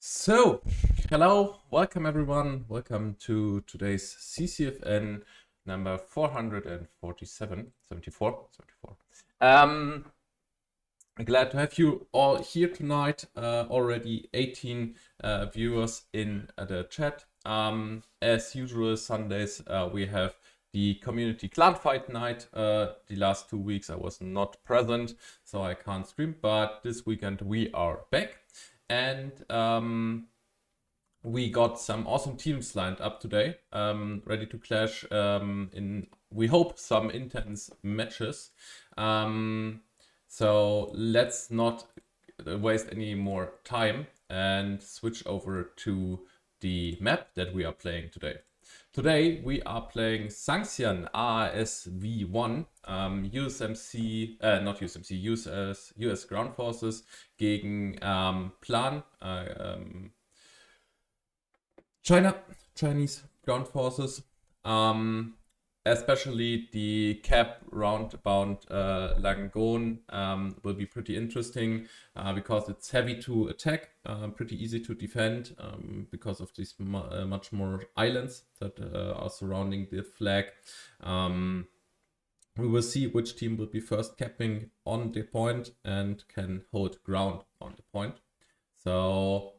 So, hello, welcome everyone. Welcome to today's CCFN number 447, 74, 74. Glad to have you all here tonight. Already 18 viewers in the chat. As usual, Sundays we have the community clan fight night. The last 2 weeks I was not present, so I can't stream. But this weekend we are back, and we got some awesome teams lined up today, ready to clash in, we hope, some intense matches. So let's not waste any more time and switch over to the map that we are playing today. Today we are playing Sanxian RSV1, USMC, not USMC, US Ground Forces gegen Plan, Chinese ground forces, especially the cap roundabout Langon will be pretty interesting because it's heavy to attack, pretty easy to defend because of these much more islands that are surrounding the flag. We will see which team will be first capping on the point and can hold ground on the point. So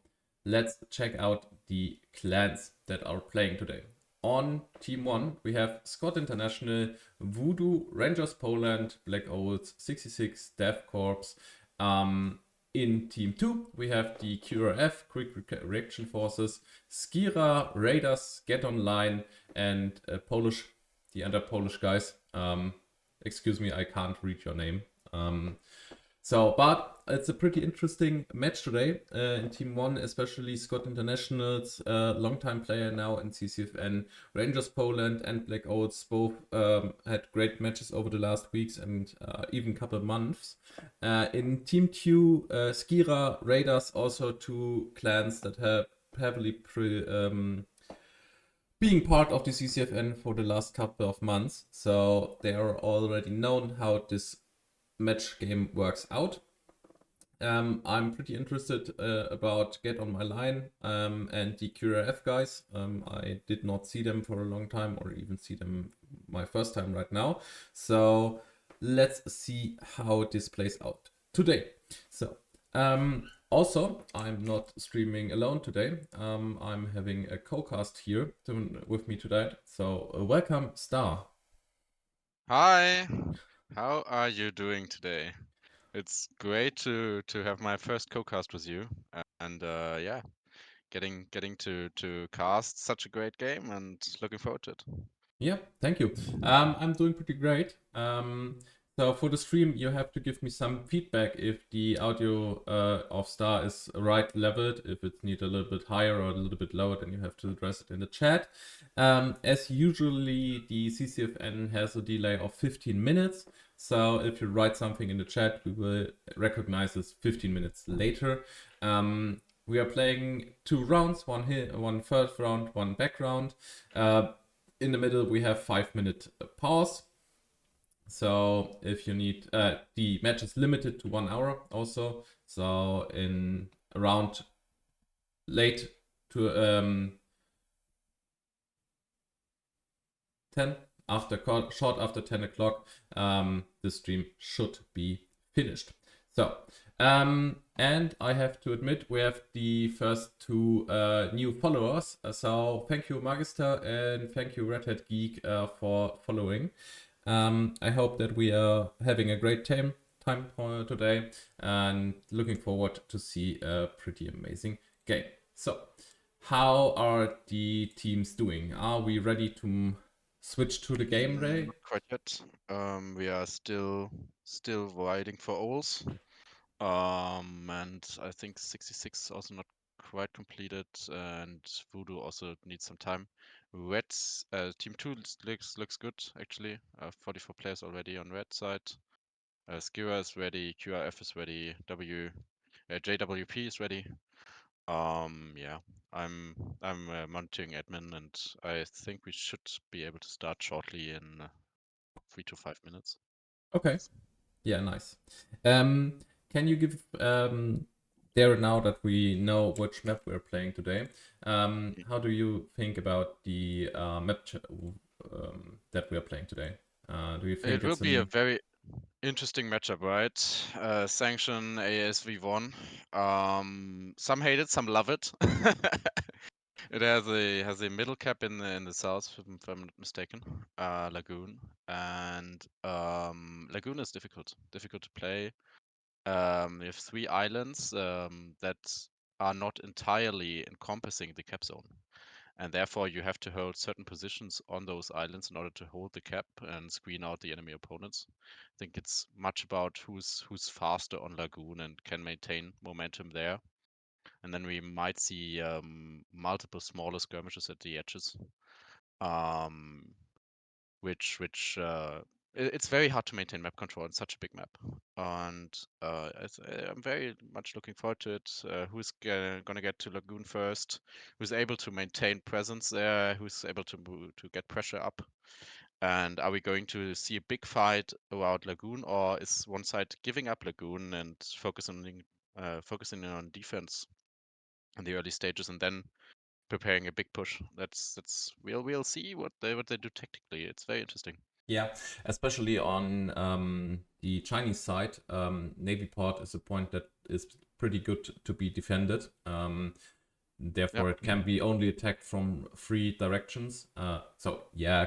let's check out the clans that are playing today. On Team 1, we have Scott International, Voodoo, Rangers Poland, Black Owls, 66, Death Corps. In Team 2, we have the QRF, Quick Reaction Forces, Skira, Raiders, Get Online, and the other Polish guys. Excuse me, I can't read your name. But it's a pretty interesting match today in Team 1, especially Scott International's longtime player now in CCFN, Rangers Poland and Black Owls both had great matches over the last weeks and even couple months. In Team 2, Skira, Raiders, also two clans that have heavily being part of the CCFN for the last couple of months. So they are already known how this match game works out. I'm pretty interested about Get On My Line and the QRF guys. I did not see them for a long time or even see them my first time right now. So let's see how this plays out today. So also, I'm not streaming alone today. I'm having a co-cast here with me today. So welcome, Star. Hi, how are you doing today? It's great to have my first co-cast with you, and yeah, getting to cast such a great game, and looking forward to it. Yeah, thank you. I'm doing pretty great. So for the stream, you have to give me some feedback if the audio of Star is right leveled, if it needs a little bit higher or a little bit lower, then you have to address it in the chat. As usually, the CCFN has a delay of 15 minutes. So if you write something in the chat, we will recognize this 15 minutes later. We are playing 2 rounds, one first round, one back round. In the middle, we have 5-minute pause. So if you need, the match is limited to 1 hour also. So in around late to 10, short after 10 o'clock, the stream should be finished. So, and I have to admit, we have the first two new followers. So thank you, Magister, and thank you, Red Hat Geek, for following. I hope that we are having a great time for today and looking forward to see a pretty amazing game. So, how are the teams doing? Are we ready to switch to the game, Ray? Not quite yet. We are still waiting for Ols. And I think 66 also not quite completed, and Voodoo also needs some time. Red's Team 2 looks good actually. 44 players already on Red side. Skira is ready, QRF is ready, JWP is ready. Yeah, I'm monitoring admin, and I think we should be able to start shortly in 3 to 5 minutes. Okay. Yeah, nice. Can you give there now that we know which map we're playing today, how do you think about the that we're playing today? Do you think It will it's be a an very interesting matchup, right? Sanction ASV1. Some hate it, some love it. It has a middle cap in the south, if I'm not mistaken, Lagoon, and Lagoon is difficult to play. We have 3 islands that are not entirely encompassing the cap zone, and therefore you have to hold certain positions on those islands in order to hold the cap and screen out the enemy opponents. I think it's much about who's faster on Lagoon and can maintain momentum there. And then we might see multiple smaller skirmishes at the edges, um, which it's very hard to maintain map control on such a big map. And I'm very much looking forward to it. Who's gonna get to Lagoon first? Who's able to maintain presence there? Who's able to get pressure up? And are we going to see a big fight around Lagoon, or is one side giving up Lagoon and focusing on defense in the early stages, and then preparing a big push? That's we'll see what they do tactically. It's very interesting. Yeah, especially on the Chinese side, Navy port is a point that is pretty good to be defended. Yeah. Therefore, it can be only attacked from 3 directions. So yeah,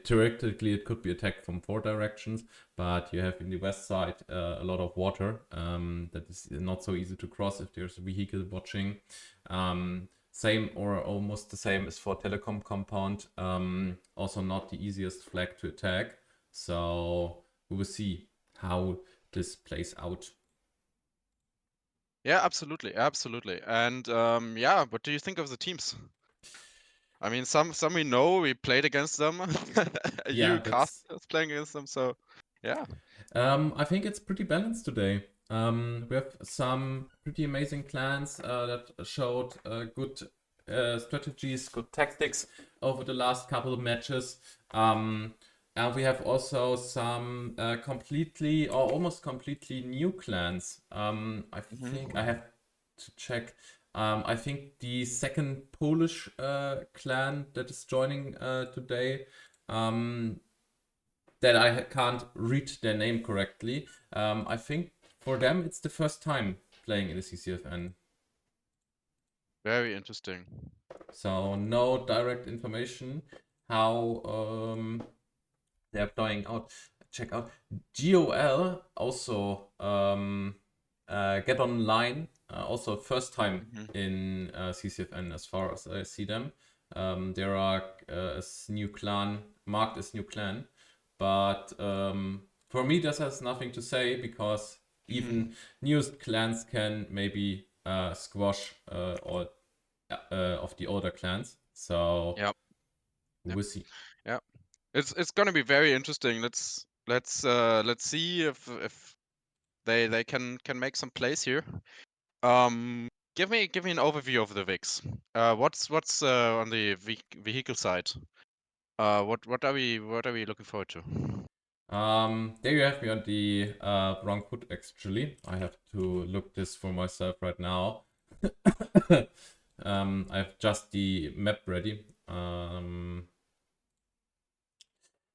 theoretically it could be attacked from 4 directions, but you have in the west side a lot of water that is not so easy to cross if there's a vehicle watching. Same or almost the same is for telecom compound. Also not the easiest flag to attack. So we will see how this plays out. Yeah, absolutely. And yeah, what do you think of the teams? I mean, some we know, we played against them. Yeah, You, Carsten, that's was playing against them, so yeah. I think it's pretty balanced today. We have some pretty amazing clans that showed good strategies, good tactics over the last couple of matches. And we have also some completely or almost completely new clans. I think I Mhm. have to check. I think the second Polish clan that is joining today. That I can't read their name correctly. I think for them it's the first time playing in the CCFN. Very interesting. So no direct information how they're playing out. Check out GOL also get online. Also first time Mhm. in CCFN as far as I see them. There are as new clan marked as new clan, but for me this has nothing to say because Mhm. even newest clans can maybe squash all of the older clans. So Yeah. we Yeah. will see. Yeah. It's gonna be very interesting. Let's see if they can make some plays here. Give me an overview of the VIX. What's on the vehicle side? What are we looking forward to? There you have me on the wrong foot actually. I have to look this for myself right now. I have just the map ready.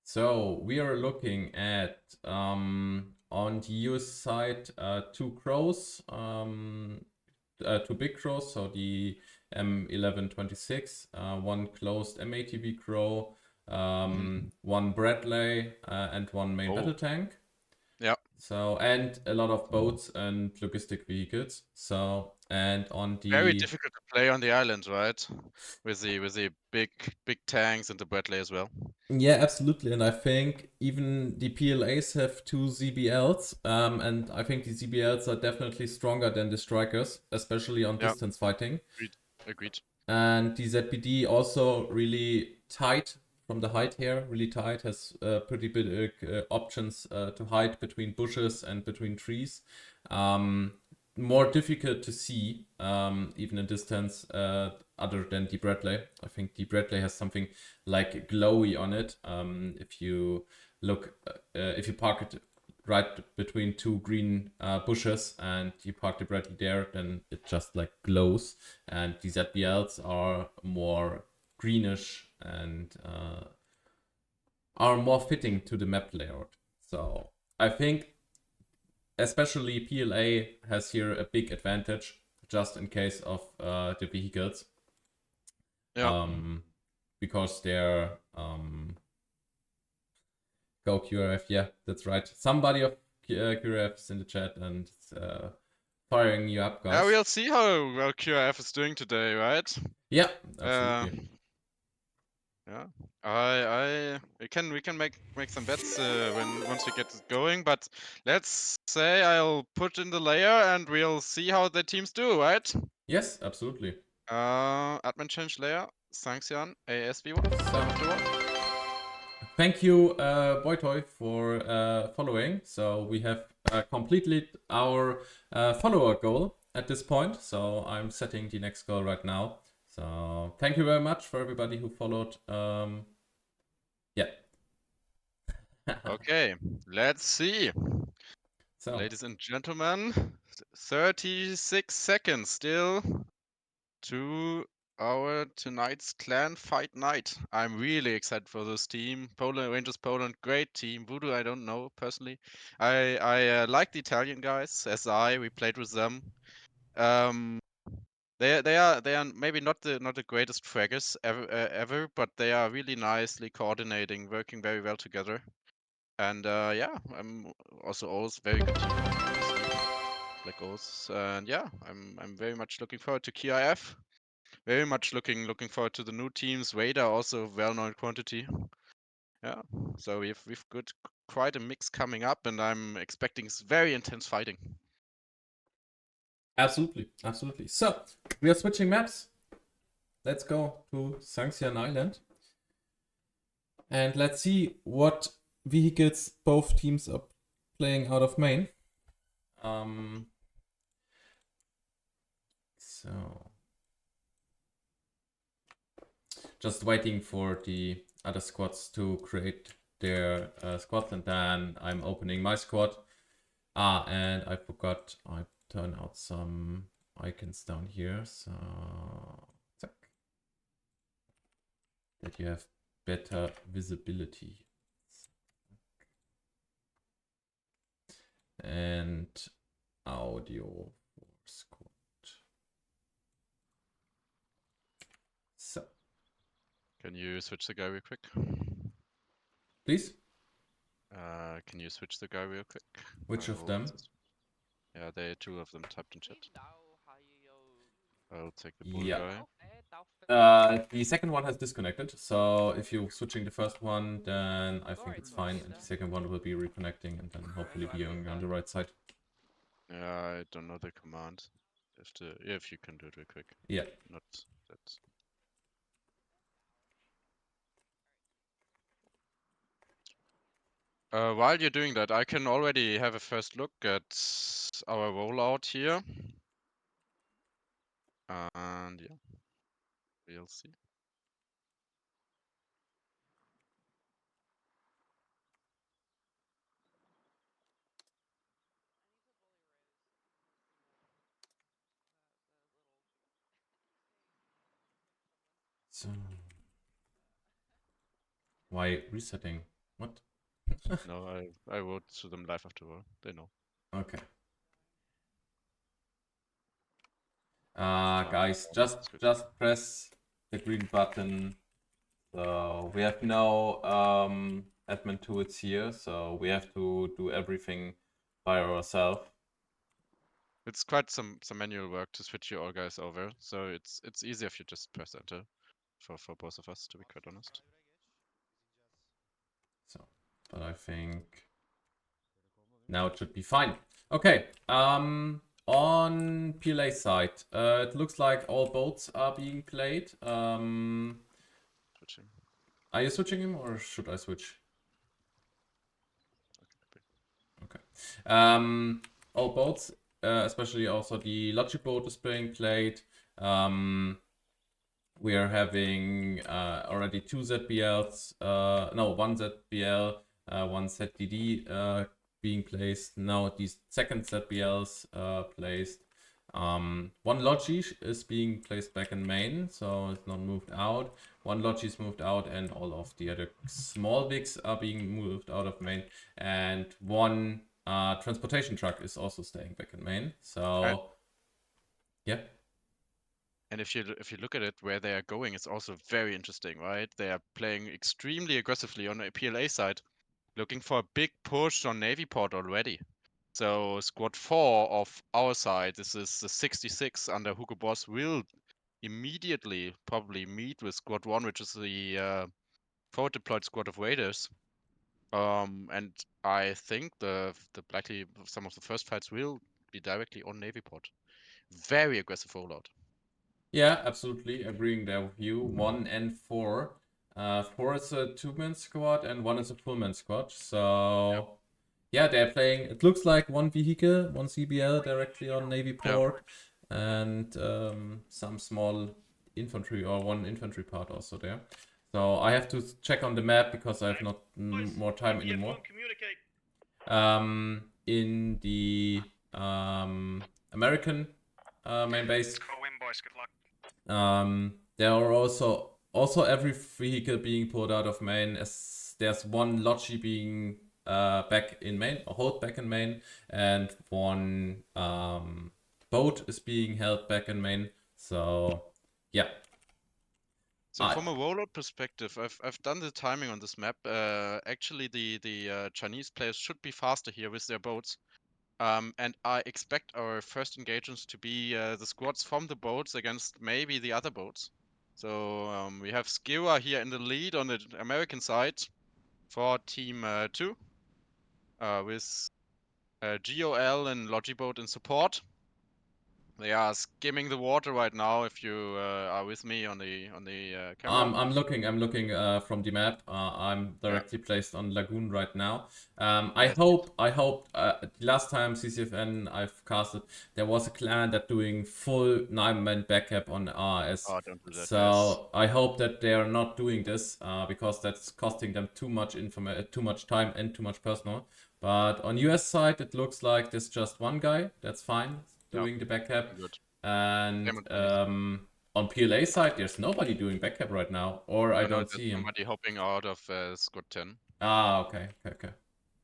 So we are looking at on the US side 2 crows, 2 big crows, so the M1126, 1 closed MATV crow, Mhm. 1 Bradley, and 1 main battle Oh, tank. yeah. So and a lot of boats and logistic vehicles. So and on Very the difficult to play on the island, right? With the big tanks and the Bradley as well. yeah, absolutely. And I think even the PLAs have 2 ZBLs, and I think the ZBLs are definitely stronger than the strikers, especially on Yeah, distance fighting. agreed. Agreed. And the ZBD also really tight from the height here, really tight, has pretty big options to hide between bushes and between trees. Um, More difficult to see, even in distance, other than the Bradley. I think the Bradley has something like glowy on it. If you look, if you park it right between two green bushes and you park the Bradley there, then it just like glows. And the ZBLs are more greenish and are more fitting to the map layout. So I think especially PLA has here a big advantage just in case of the vehicles. Yeah. Because they're go QRF, yeah, that's right. Somebody of QRF is in the chat and firing you up, guys. Yeah, we'll see how well QRF is doing today, right? Yeah, absolutely. Yeah, we can make some bets once we get it going, but let's say I'll put in the layer and we'll see how the teams do, right? Yes, absolutely. Admin change layer, Sanxian, ASV1, Thank you, Boytoy, for following. So we have completed our follower goal at this point. So I'm setting the next goal right now. So thank you very much for everybody who followed. Yeah. Okay, let's see. So, ladies and gentlemen, 36 seconds still to our tonight's clan fight night. I'm really excited for this team. Poland Rangers Poland, great team. Voodoo, I don't know personally. I like the Italian guys. SI, we played with them. They are maybe not the greatest fraggers ever, but they are really nicely coordinating, working very well together. And yeah, I'm also always very good team, obviously. Black Ghosts. And yeah, I'm very much looking forward to KIF. Very much looking forward to the new teams. Vader also well-known quantity. Yeah, so we've got quite a mix coming up, and I'm expecting very intense fighting. absolutely, absolutely. So we are switching maps. Let's go to Sanxian Island. And let's see what vehicles both teams are playing out of main. So just waiting for the other squads to create their squads, and then I'm opening my squad. And I forgot I turn out some icons down here, so that you have better visibility. And audio for squad. So, Can you switch the guy real quick? please. Can you switch the guy real quick? Which of them? Yeah, there are two of them typed in chat. I'll take the bull Yeah. guy. The second one has disconnected, so if you're switching the first one, then I think it's fine, and the second one will be reconnecting, and then hopefully be on the right side. Yeah, I don't know the command. If you can do it real quick. Yeah. Not that. While you're doing that, I can already have a first look at our rollout here. And yeah, we'll see. So why resetting? What? No, I wrote to them live afterward. They know. Okay. Guys, just press the green button. So we have no admin tools here, so we have to do everything by ourselves. It's quite some manual work to switch you all guys over, so it's easier if you just press enter for both of us, to be quite honest. So, but I think now it should be fine. Okay. On PLA side, it looks like all boats are being played. Switching. Are you switching him, or should I switch? Okay. All boats, especially also the Logic boat is being played. We are having already two ZBLs, no, one ZBL, one ZDD being placed. Now these second ZBLs placed. One Logi is being placed back in main, so it's not moved out. One Logi is moved out, and all of the other small Vics are being moved out of main. And one transportation truck is also staying back in main. So, yeah. And if you look at it, where they are going, it's also very interesting, right? They are playing extremely aggressively on the PLA side, looking for a big push on Navy port already. So squad 4 of our side, this is the 66 under Hugo Boss, will immediately probably meet with squad 1, which is the forward deployed squad of raiders. And I think the likely some of the first fights will be directly on Navy port. Very aggressive rollout. Yeah, absolutely agreeing there with you. 1 and 4. 4 is a 2-man squad and 1 is a full-man squad. So, yeah, they're playing. It looks like one vehicle, one CBL directly on Navy port, and some small infantry or one infantry part also there. So I have to check on the map because I have not more time anymore. In the American main base. There are also every vehicle being pulled out of main, as there's one Logi being back in main, or hold back in main, and one boat is being held back in main. So yeah. So from a rollout perspective, I've done the timing on this map. Actually, the Chinese players should be faster here with their boats. And I expect our first engagements to be the squads from the boats against maybe the other boats. So we have Skira here in the lead on the American side for Team 2 with GOL and Logiboat in support. They are skimming the water right now. If you are with me on the camera, I'm looking from the map. I'm directly placed on Lagoon right now. I hope last time CCFN I've casted, there was a clan that doing full 9-man backup on RS. Oh, don't do that, So I hope that they are not doing this because that's costing them too much time and too much personnel. But on US side, it looks like there's just one guy. That's fine doing the backup. Good. And on PLA side, there's nobody doing backup right now, or I don't see him. Somebody hopping out of squad 10. Ah, okay.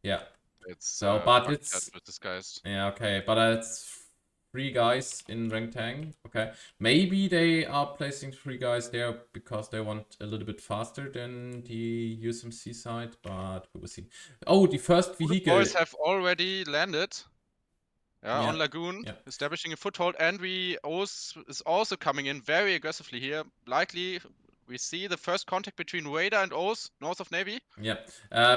Yeah. It's so, but it's with disguised. Yeah, okay, but it's 3 guys in rank tank. Okay, maybe they are placing 3 guys there because they want a little bit faster than the USMC side, but we will see. Oh, the first vehicle. The boys have already landed. On Lagoon, establishing a foothold, and is also coming in very aggressively here. Likely, we see the first contact between Raider and O's north of Navy. Yeah,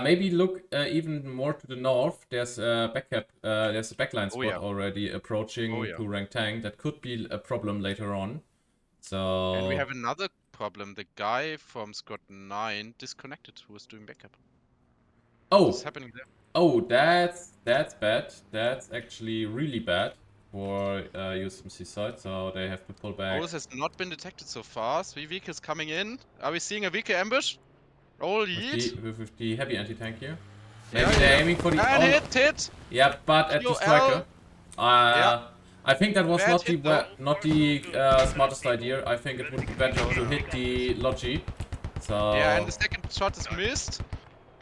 maybe look even more to the north. There's a backup. There's a backline squad already approaching to rank tank. That could be a problem later on. So. And we have another problem. The guy from squad 9 disconnected who was doing backup. What's happening there? Oh, that's bad. That's actually really bad for USMC side, so they have to pull back. This has not been detected so far. 3 vehicles coming in. Are we seeing a vehicle ambush? Roll yeet. With the heavy anti-tank here. Maybe they're aiming for the... And hit! Yeah, but at the striker. I think that was not the smartest idea. I think it would be better to hit the Logi. So... Yeah, and the second shot is missed.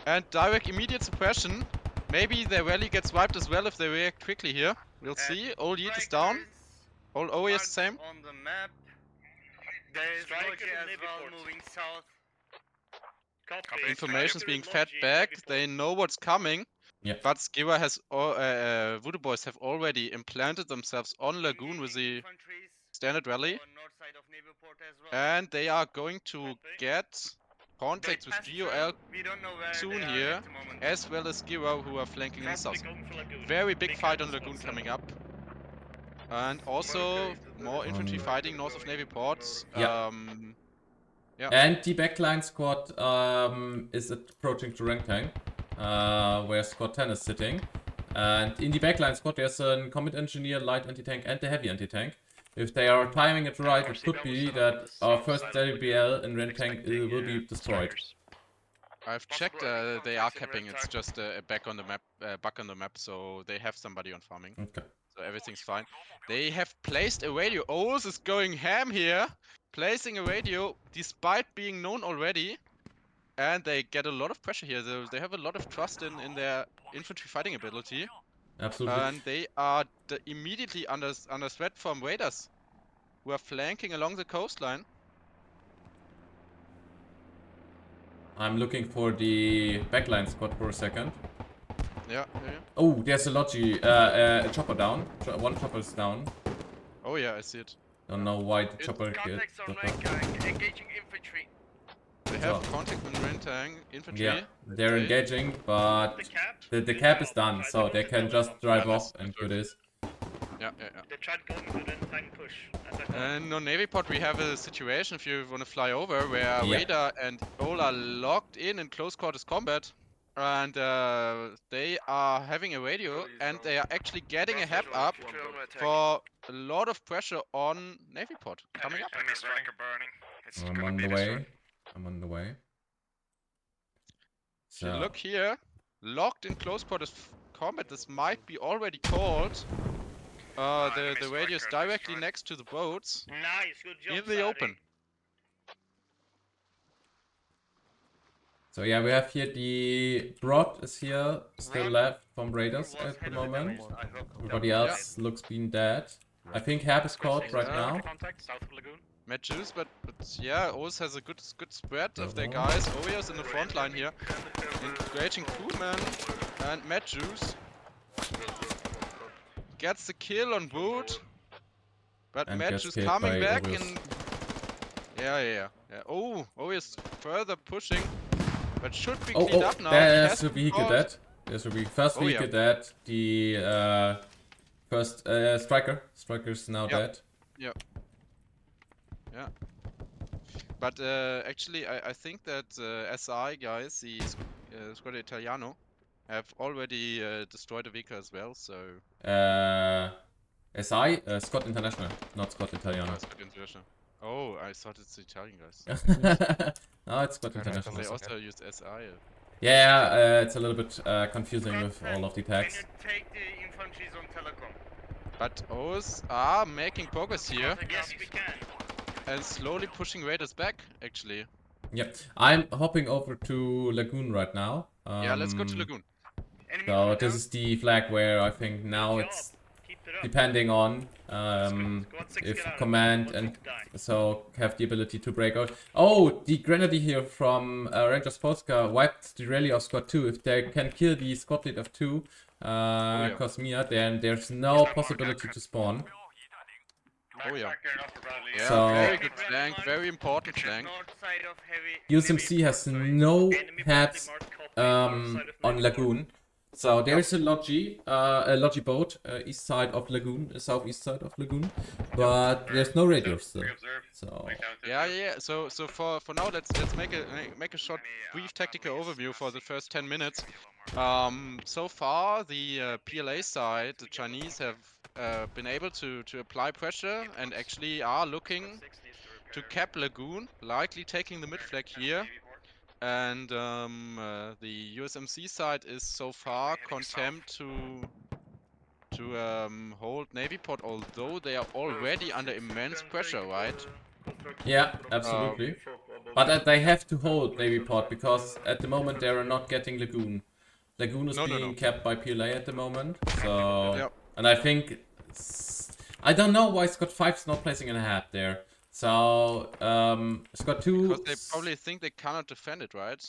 And direct immediate suppression. Maybe their rally gets wiped as well if they react quickly here. We'll see. Old Yeet is down. Old OE is the same. On the map. There is Logi as well moving south. Information is being fed back. They know what's coming. Yeah. But Skira has, Voodoo Boys have already implanted themselves on Lagoon with the standard rally. And they are going to get contacts with GOL soon here, as well as Skira, who are flanking in the south. Very big fight on Lagoon coming up. And also more infantry fighting north of Navy ports. And the backline squad is approaching to rank tank, where squad 10 is sitting. And in the backline squad there's a combat engineer, light anti-tank and the heavy anti-tank. If they are timing it right, it could be that our first WBL in rank tank will be destroyed. I've checked. Possible They are contacts in capping. red It's tag. just a back on the map, bug on the map. So they have somebody on farming. Okay. So everything's fine. They have placed a radio. Oz is going ham here, placing a radio despite being known already, and they get a lot of pressure here. They have a lot of trust in their infantry fighting ability, Absolutely. and they are immediately under threat from raiders who are flanking along the coastline. I'm looking for the backline squad for a second. Yeah. Oh, there's a Logi, a chopper down. One chopper is down. Oh yeah, I see it. Don't know why the chopper Contacts on got rank, up. engaging infantry. They have So- contact with Rentang infantry. Yeah, they're They- engaging, but The cap. the cap is done, so they can just drive off and do this. Yeah. They tried going with an tank push. And on Navy Pod we have a situation, if you want to fly over, where Yeah. Raider and Ol are locked in close quarters combat. And they are having a radio, and they are actually getting a head up for a lot of pressure on Navy Pod coming up. Enemy striker burning. It's I'm gonna on be the this way. one. I'm on the way. If you So, look here, locked in close quarters combat, this might be already called. The radio is directly next to the boats Nice, good job. in the open. so yeah, we have here the Broad is here, still left from Raiders at the moment. Everybody else looks being dead. I think Hab is caught right now. Contact, south of Lagoon. Mad Juice, but yeah, Oz has a good spread of their guys. Oreos in the front line here, engaging Crewman, and Mad Juice gets the kill on Wood, but And Mad gets Juice killed coming by back Oreos. and yeah. Oh, Oreos further pushing, but should be cleaned up now. There's Has a been vehicle caught. dead. There's a first Oh, yeah. vehicle dead. The first striker's now dead. Yeah. But actually, I think that SI guys, the Squadra Italiano, have already destroyed a vehicle as well. So SI, Scott International, not Scott Italiano. it's good international. Oh, I thought it's the Italian guys. No, it's Scott They International. also use SI. Yeah, it's a little bit confusing with all of the tags. Can you take the infantry on telecom? But O's are making progress here Yes, we can. and slowly pushing raiders back. Actually, Yep, I'm hopping over to Lagoon right now. yeah. Let's go to Lagoon. Enemy So contact. this is the flag where I think now Good it's job. Keep it up. depending on Squad 6 if get out of command it. and What's die? so have the ability to break out. Oh, the Grenadier here from Rangers Polska wiped the rally of Squad 2. If they can kill the squad lead of 2, yeah. Kosmia, then there's no possibility to spawn. Oh yeah. Yeah, Yeah, So- very good flank, very important flank. USMC has no heads on Lagoon. So there's a Logi boat, east side of Lagoon, southeast side of Lagoon, but there's no radio still. So Yeah. So for now, let's make a short, brief tactical overview for the first 10 minutes. So far, the PLA side, the Chinese have been able to apply pressure and actually are looking to cap Lagoon, likely taking the mid flag here. And the USMC side is so far content to hold Navy Port, although they are already under immense pressure, right? yeah, absolutely. But they have to hold Navy Port because at the moment they are not getting Lagoon. Lagoon is No. being kept by PLA at the moment. So Yep. and I think I don't know why Scott 5 is not placing in a hat there. So Scott 2 Because they probably think they cannot defend it, right?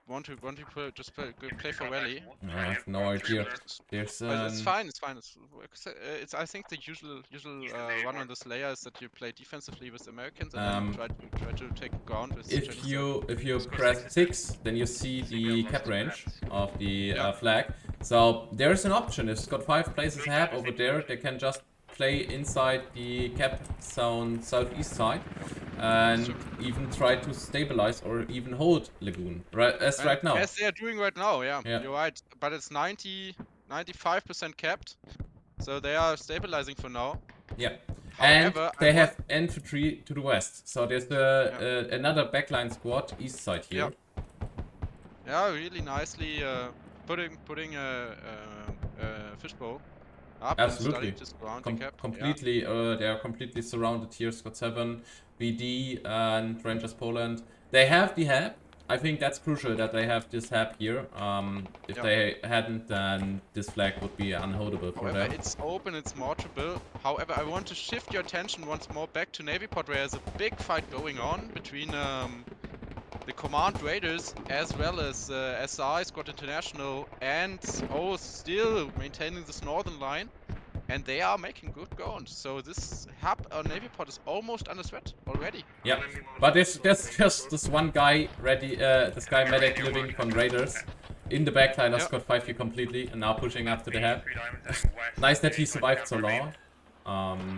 Want to play for rally. I have no idea. There's But it's fine. It's I think the usual run on this layer is that you play defensively with Americans and then try to take ground with the if Chinese side. you press 6, then you see the cap range of the Yeah. flag. So there's an option. If Scott 5 places hab over there, they can just play inside the cap zone southeast side and even try to stabilize or even hold Lagoon right now. As they are doing right now, yeah, Yeah. you're right. But it's 95% capped, so they are stabilizing for now. Yeah. However, And they have infantry to the west. So there's another backline squad east side here. Yeah, really nicely putting a fishbowl up and Absolutely. starting to surround the cap. Completely, they are completely surrounded here. Scott 7, VD, and Rangers Poland. They have the hab. I think that's crucial that they have this hab here. If Yeah. they hadn't, then this flag would be unholdable for However, them. it's open, it's mortarable. However, I want to shift your attention once more back to Navy Pod, where there's a big fight going on between the Command Raiders as well as SI, Squad International, and still maintaining this northern line. And they are making good ground. So this hub on Navy Pod is almost under threat already. Yeah, but there's just this one guy ready, this guy medic living from Raiders in the backline of Scott 5 here completely and now pushing up to the hab. Nice that he survived so long.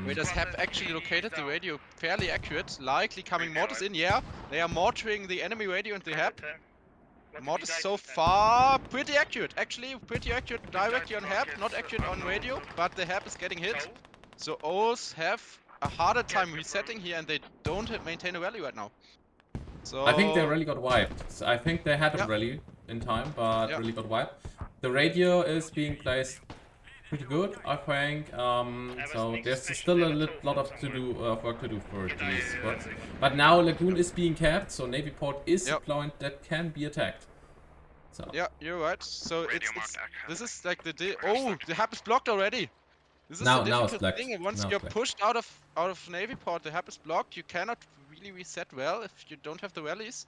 Raiders have actually located the radio fairly accurate, likely coming mortars in, yeah. They are mortaring the enemy radio and the hab. Mortars so far pretty accurate, actually pretty accurate directly on hab, not accurate on radio, but the hab is getting hit. So O's have a harder time resetting here and they don't maintain a rally right now. So I think they really got wiped. So I think they had a Yep. rally in time, but Yep. really got wiped. The radio is being placed pretty good, I think. So there's still a lot of work to do for these squads. But now Lagoon is being capped, so Navy Port is a Yep. point that can be attacked. So yeah, you're right. So this is like the hab is blocked already. This is Now- the now it's difficult blocked. thing, and once Now it's you're blocked. pushed out of Navy Port, the hab is blocked. You cannot really reset well if you don't have the rallies,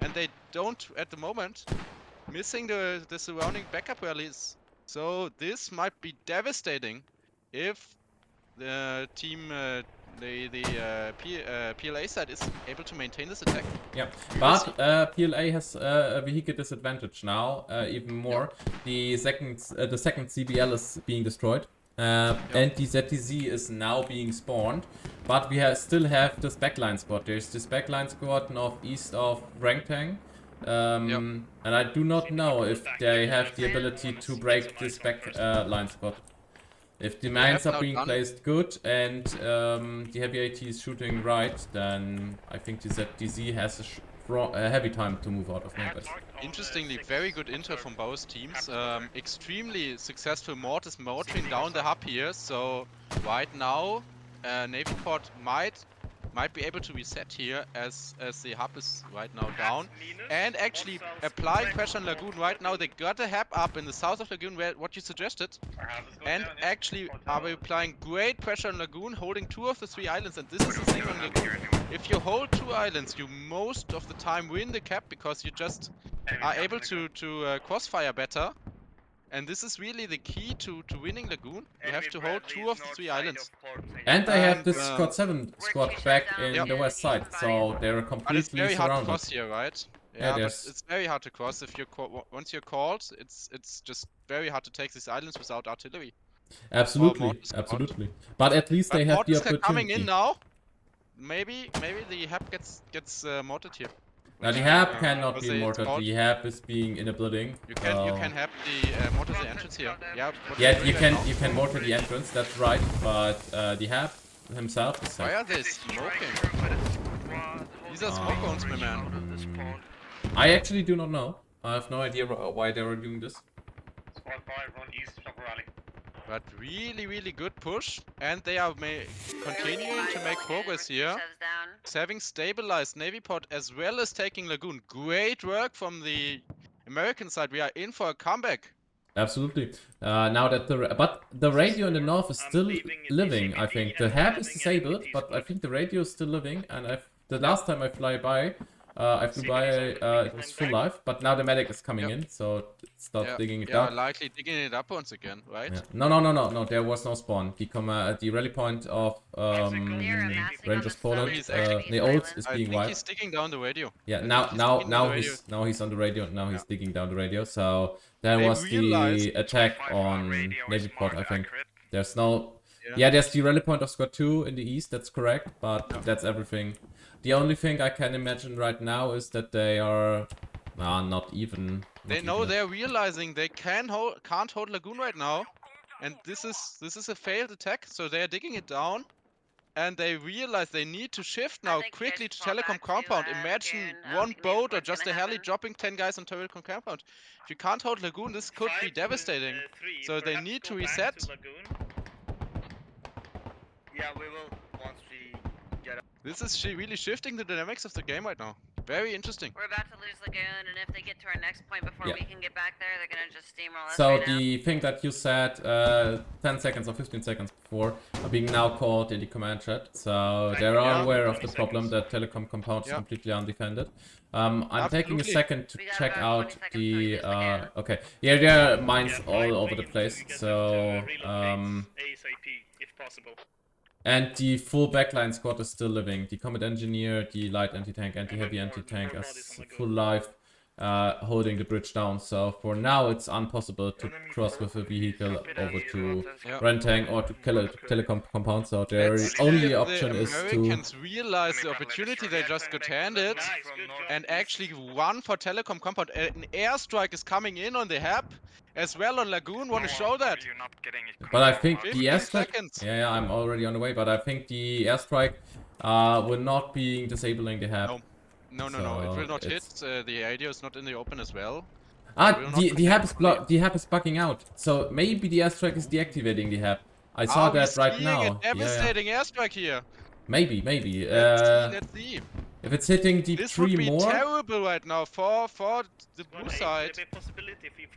and they don't at the moment, missing the surrounding backup rallies. So this might be devastating if the team PLA side is able to maintain this attack. yeah, but PLA has a vehicle disadvantage now, even more. The second CBL is being destroyed. And the ZTZ is now being spawned, but we still have this backline squad. There's this backline squad northeast of Rangtang, and I do not know if they have the ability to break this backline squad. If the mines have are now being done- placed good and the heavy AT is shooting right, then I think the ZTZ has a heavy time to move out of nowhere. Interestingly, very good intel from both teams. Extremely successful mortars mortaring down the hub here. So right now, Navy Port might be able to reset here as the hub is right now down, and actually applying pressure on Lagoon right now. They got a hub up in the south of Lagoon, where what you suggested, and actually are applying great pressure on Lagoon, holding 2 of the 3 islands. And this is the thing on Lagoon. If you hold 2 islands, you most of the time win the cap because you just are able to crossfire better. And this is really the key to winning Lagoon. You have to hold 2 of the 3 islands. And they have this And, Scott 7 squad back in the west side, so they're But it's completely very hard to surrounded. cross here, right? Yeah, Yeah, but there's- it's very hard to cross if you're once you're called. It's just very hard to take these islands without artillery. Absolutely, mortars come out. absolutely. But at least they But have the mortars are coming opportunity. in now. Maybe the hab gets mortared here. Now the hab cannot because be it's mortared. called- The hab is being in a building. You can have the mortar the entrance here. Yeah. what Yeah, we're you doing right can now. you can mortar the entrance. That's right. But the hab himself is Why safe. are they smoking? These are smoke zones, my man. I actually do not know. I have no idea why they are doing this. But really good push, and they are continuing to make progress here. Having stabilized Navy Port as well as taking Lagoon. Great work from the American side. We are in for a comeback. Absolutely. Now that but the radio in the north is still living. I think the hab is disabled, but I think the radio is still living. And the last time I flew by, it was full life. But now the medic is coming in, so start digging it out. Likely digging it up once again, right? Yeah. No. There was no spawn. The rally point of Rangers Poland, the old is I being think wiped. he's digging down the radio. Yeah, I now think he's digging down the radio. he's on the radio. Now he's digging down the radio. So there They was the realized- attack on Navy Port, I think. There's no. Yeah, there's the rally point of Squad 2 in the east. That's correct, but that's everything. The only thing I can imagine right now is that they are not even. They know they're realizing they can't hold Lagoon right now, and this is a failed attack. So they are digging it down. and they realize they need to shift I now think you guys quickly to should fall Telecom back to, compound. Imagine Lagoon. I don't one think maybe boat or port's just a gonna heli happen. dropping 10 guys on Telecom compound. If you can't hold Lagoon, this could be 5 to, devastating. 3, So they perhaps need to go back reset. to Lagoon. Yeah, we will once we get up. This is really shifting the dynamics of the game right now. Very interesting. We're about to lose Lagoon, and if they get to our next point before Yeah. we can get back there, they're gonna just steamroll us So right now. the thing that you said 10 seconds or 15 seconds before are being now called in the command chat. So they are Yeah. aware of the 20 problem seconds. that Telecom compound is Yeah. completely undefended. I'm taking a Absolutely. second to We got check about 20 out seconds till we the lose Lagoon. okay. Yeah, there are mines Yeah, all find over the ways place. to get So them to relocate ASAP if possible. and the full backline squad is still living. The combat engineer, the light anti-tank, anti-heavy more anti-tank are bodies on Lagoon. full life, holding the bridge down. So for now, it's impossible to cross with a vehicle over to Yeah. Rentang or to Telecom compound. So their Let's see only if option the is to Americans realize the opportunity they just got handed Nice, good job. and actually run for Telecom compound. An airstrike is coming in on the HAP as well on Lagoon. Want to show that? You're not getting it. But I think the 15 airstrike. seconds. Yeah, I'm already on the way. But I think the airstrike will not be disabling the HAP. No. It So will not hit. it's- The radio is not in the open as well. Ah, will not the HAP is connect the HAP is bugging out. So maybe the airstrike is deactivating the HAP. I saw Are we that right seeing now. a Yeah. devastating airstrike here? Maybe. Let's see. If it's hitting deep This 3 would be more. terrible right now for the blue side.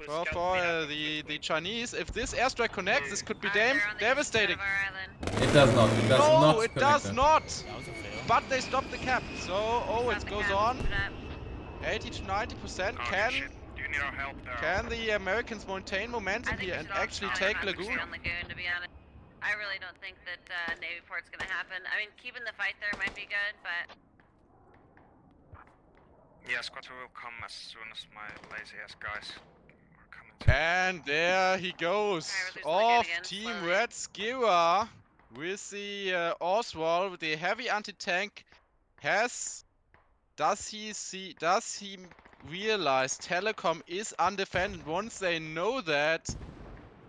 For For the Chinese. If this airstrike connects, this could be They're damn on the east side devastating. of our island. It does not. It does No, not. it connect does them. not. That was a fail. But they stopped the cap. So, oh, Stop it the goes cab, on. keep it up. 80 to 90%. You need our help there. Can the Americans maintain I momentum think here we and should all actually just take concentrate Lagoon? on Lagoon, to be honest. I really don't think that Navy Port's gonna happen. I mean, keeping the fight there might be good, but Yeah, squad will come as soon as my lazy ass guys are coming to. And there he goes. Alright, we're losing Lagoon Off again, Team slowly. Red Skira with the Oswald with the heavy anti-tank. Does he realize Telecom is undefended? Once they know that,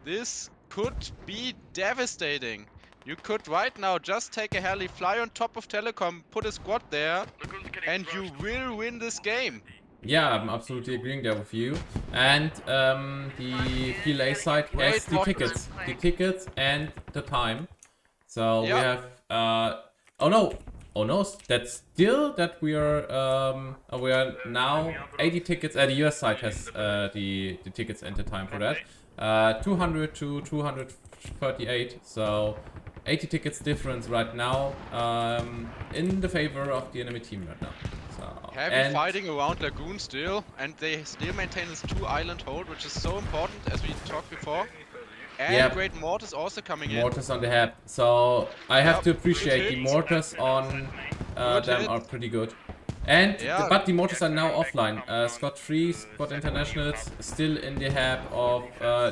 this could be devastating. You could right now just take a heli, fly on top of Telecom, put a squad there, and you will win this game. Yeah, I'm absolutely agreeing there with you. And the PLA side has Wait, the what? tickets and the time. So we Yeah. have oh no, that's still that we are now 80 tickets. The US side has the tickets and the time for that. 200 to 238. So 80 tickets difference right now in the favor of the enemy team right now. So, Heavy and fighting around Lagoon still, and they still maintain this 2-island hold, which is so important as we talked before. And Yep. great mortars also coming in. mortars on the head. So I have Yep, to good appreciate the hit. mortars on Good them hit. are pretty good. And Yeah. but the mortars are now offline. Scott 3, Scott Internationals still in the hab of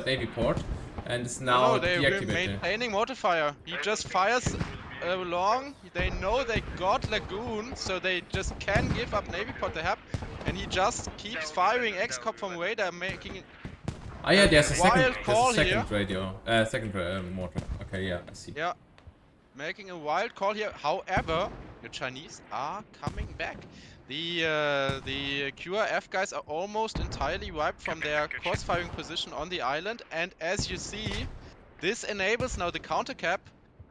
Navy Port, and is now No, they're deactivated. maintaining mortar fire. He just fires along. They know they got Lagoon, so they just can give up Navy Port the hab, and he just keeps firing X-Cop from radar, making it. Ah yeah, there's a second, Wild call here. radio, second mortar. Okay, yeah, I see. Yeah, making a wild call here. However, the Chinese are coming back. The QRF guys are almost entirely wiped from their cross-firing position on the island, and as you see, this enables now the counter cap.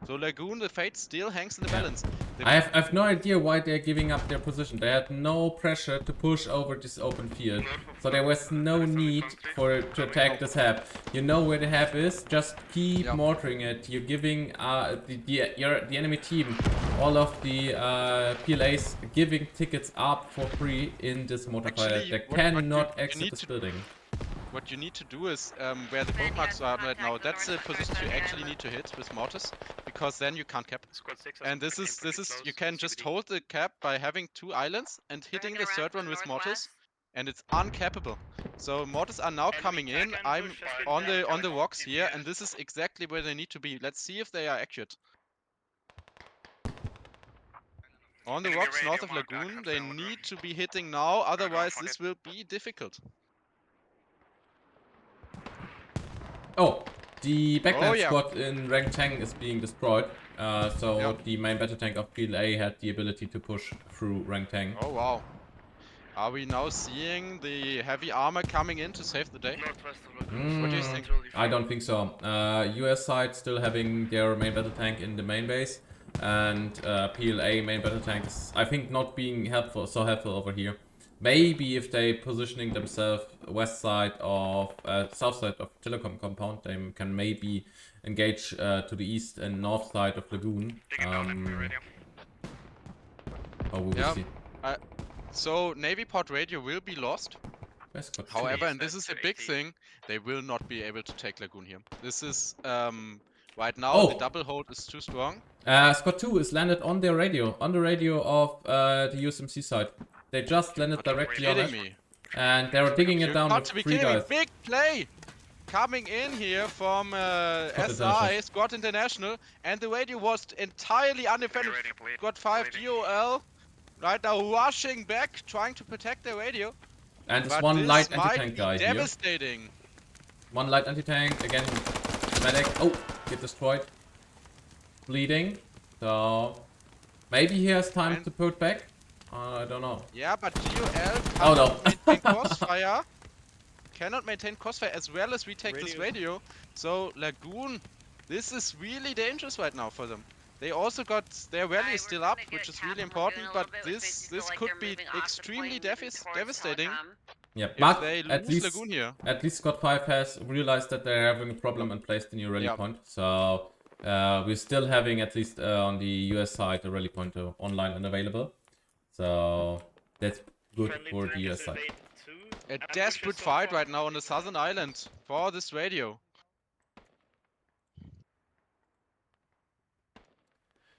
So Lagoon, the fate still hangs in the Yeah. balance. The I have no idea why they're giving up their position. They had no pressure to push over this open field, so there was no need to attack this hab. You know where the hab is. Just keep Yeah. mortaring it. You're giving the enemy team all of the PLAs giving tickets up for free in this mortar fire. Actually, They what cannot you exit need this to- building. What you need to do is, where the Then boat marks you are have right now, contact with that's the the rest of position the you side actually need to hit with mortars, because then you can't cap. And this is, you can just hold the cap by having 2 islands and hitting the Everything third around one to the with mortars, northwest. and it's uncappable. So mortars are now coming in. I'm on the rocks here, and this is exactly where they need to be. Let's see if they are accurate. On the Enemy rocks radio north of mark, Lagoon, backups they in order. need to be hitting now, otherwise fuck this it. will be difficult. Oh, the backline Oh, yeah. squad in rank 10 is being destroyed. So the main battle tank of PLA had the ability to push through rank tank. Oh wow. Are we now seeing the heavy armor coming in to save the day? Northwest of Lagoon. What do you think? I don't think so. US side still having their main battle tank in the main base, and PLA main battle tank is, I think, not being so helpful over here. Maybe if they positioning themselves west side of south side of Telecom compound, they can maybe engage to the east and north side of Lagoon. Oh, we will see. So Navy port radio will be lost. However, and this is a big thing, they will not be able to take Lagoon here. This is right now the double hold is too strong. Scott 2 is landed on their radio, on the radio of the USMC side. They just landed directly on it, and they're digging it down with 3 guys. Big play coming in here from SI, Squad International, and the radio was entirely undefended. Squad 5 GOL right now rushing back, trying to protect their radio. And there's one light anti-tank guy here. Devastating. One light anti-tank, again, medic. Oh, get destroyed. Bleeding. So, maybe he has time to put back. I don't know. Yeah, but GOL maintain crossfire. Cannot maintain crossfire as well as retake this radio. So, Lagoon, this is really dangerous right now for them. They also got their rally still up, which is really important, but this could be extremely devastating. Yeah, if but they at lose least Lagoon here. At least Squad 5 has realized that they're having a problem and placed a new rally point. So we're still having, at least on the US side, a rally point online and available. So that's good for the US side. A desperate fight right now on the southern island for this radio.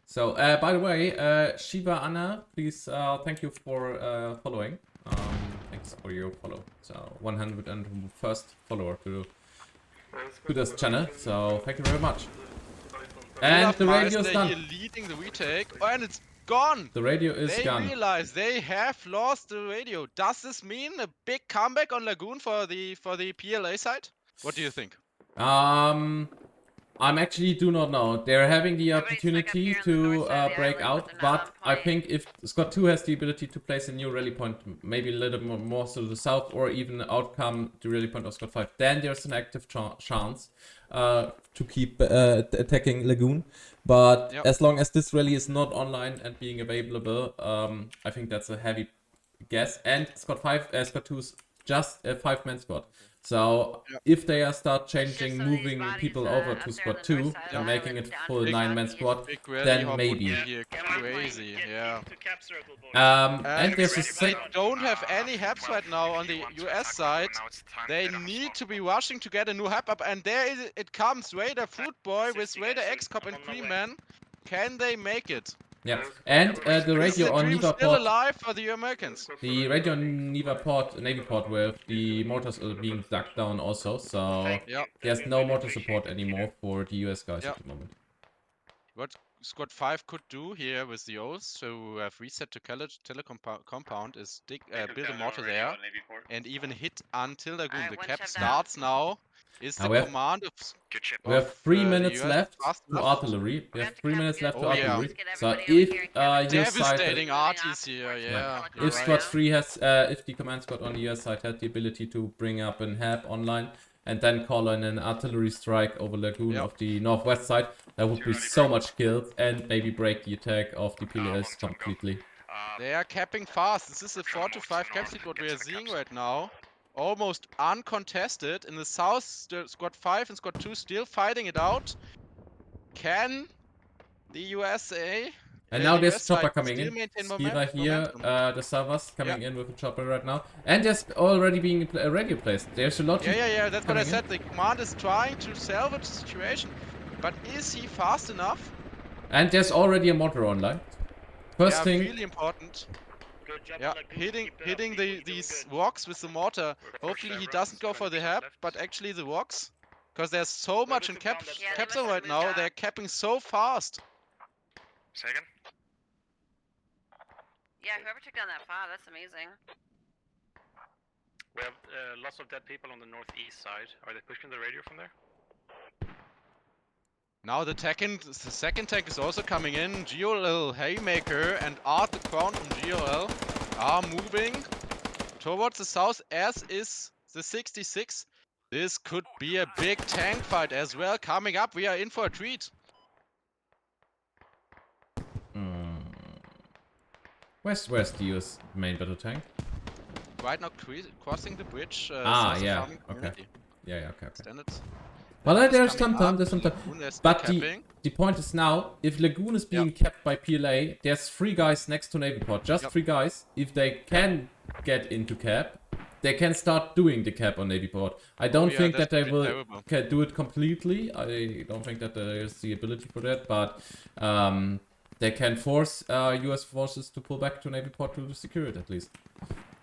So, by the way, Shiva Anna, please, thank you for following. Thanks for your follow. So, 101st follower to this channel. So, thank you very much. And the radio is done. Leading the retake, and it's gone. The radio is gone. They realize they have lost the radio. Does this mean a big comeback on Lagoon for the PLA side? What do you think? I actually do not know. They're having the opportunity to break out, but I think if Scott 2 has the ability to place a new rally point, maybe a little more to the south, or even outcome the rally point of Scott 5, then there's an active chance to keep attacking Lagoon. But as long as this rally is not online and being available, I think that's a heavy guess. And Scott 2 is just a 5-man squad. So if they start changing, moving people over to Squad 2 and making it full 9-man squad, then maybe. Crazy, yeah. And there's they don't have any HAPs right now on the US side. They need to be rushing to get a new HAP up, and there it comes. Raider Fruit Boy with Raider X-Cop and Creamman. Can they make it? Yeah, and the radio on Neva still port. alive for the Americans. The radio on Neva port, Navy port, with the motors are being dug down also, so there's no motor support anymore for the US guys at the moment. What Squad 5 could do here with the O's, so have reset to Telecom compound, is build a mortar there and even hit until Lagoon. The cap starts now. Is the command of we have 3 minutes left to artillery. We have 3 minutes left to artillery. So if your side, if Squad 3 has, if the command squad on the US side had the ability to bring up an HAP online and then call in an artillery strike over Lagoon of the northwest side, that would be so much kills and maybe break the attack of the PLS completely. They are capping fast. This is a 4 to 5 cap seat what we are seeing right now. Almost uncontested. In the south, Squad 5 and Squad 2 still fighting it out. Can the USA... And now there's chopper coming in. Skira here, the Savas coming in with a chopper right now. And there's already being a radio placed. There's a lot. Yeah, that's what I said. The command is trying to salvage the situation. But is he fast enough? And there's already a mortar online. First thing... really important. Yeah, hitting these rocks with the mortar. Hopefully he doesn't go for the HAP, but actually the rocks. Because there's so much in capsule right now, they're capping so fast. Second? Yeah, whoever took down that fire, that's amazing. We have lots of dead people on the northeast side. Are they pushing the radio from there? Now the second tank is also coming in. GOL, Haymaker, and Art the Crown from GOL are moving towards the south, as is the 66. This could be a big tank fight as well. Coming up, we are in for a treat. Where's the US main battle tank? Right now, crossing the bridge. Ah, south of yeah, Farming okay. Community. Yeah, okay. Standard. Well, Lagoon is there's coming some up. time, Lagoon is still But camping. the point is now, if Lagoon is being kept by PLA, there's 3 guys next to Navyport, just 3 guys. If they can get into cap, they can start doing the cap on Navyport. I don't think that they will do it completely. I don't think that there is the ability for that, but they can force US forces to pull back to Navyport to secure it at least.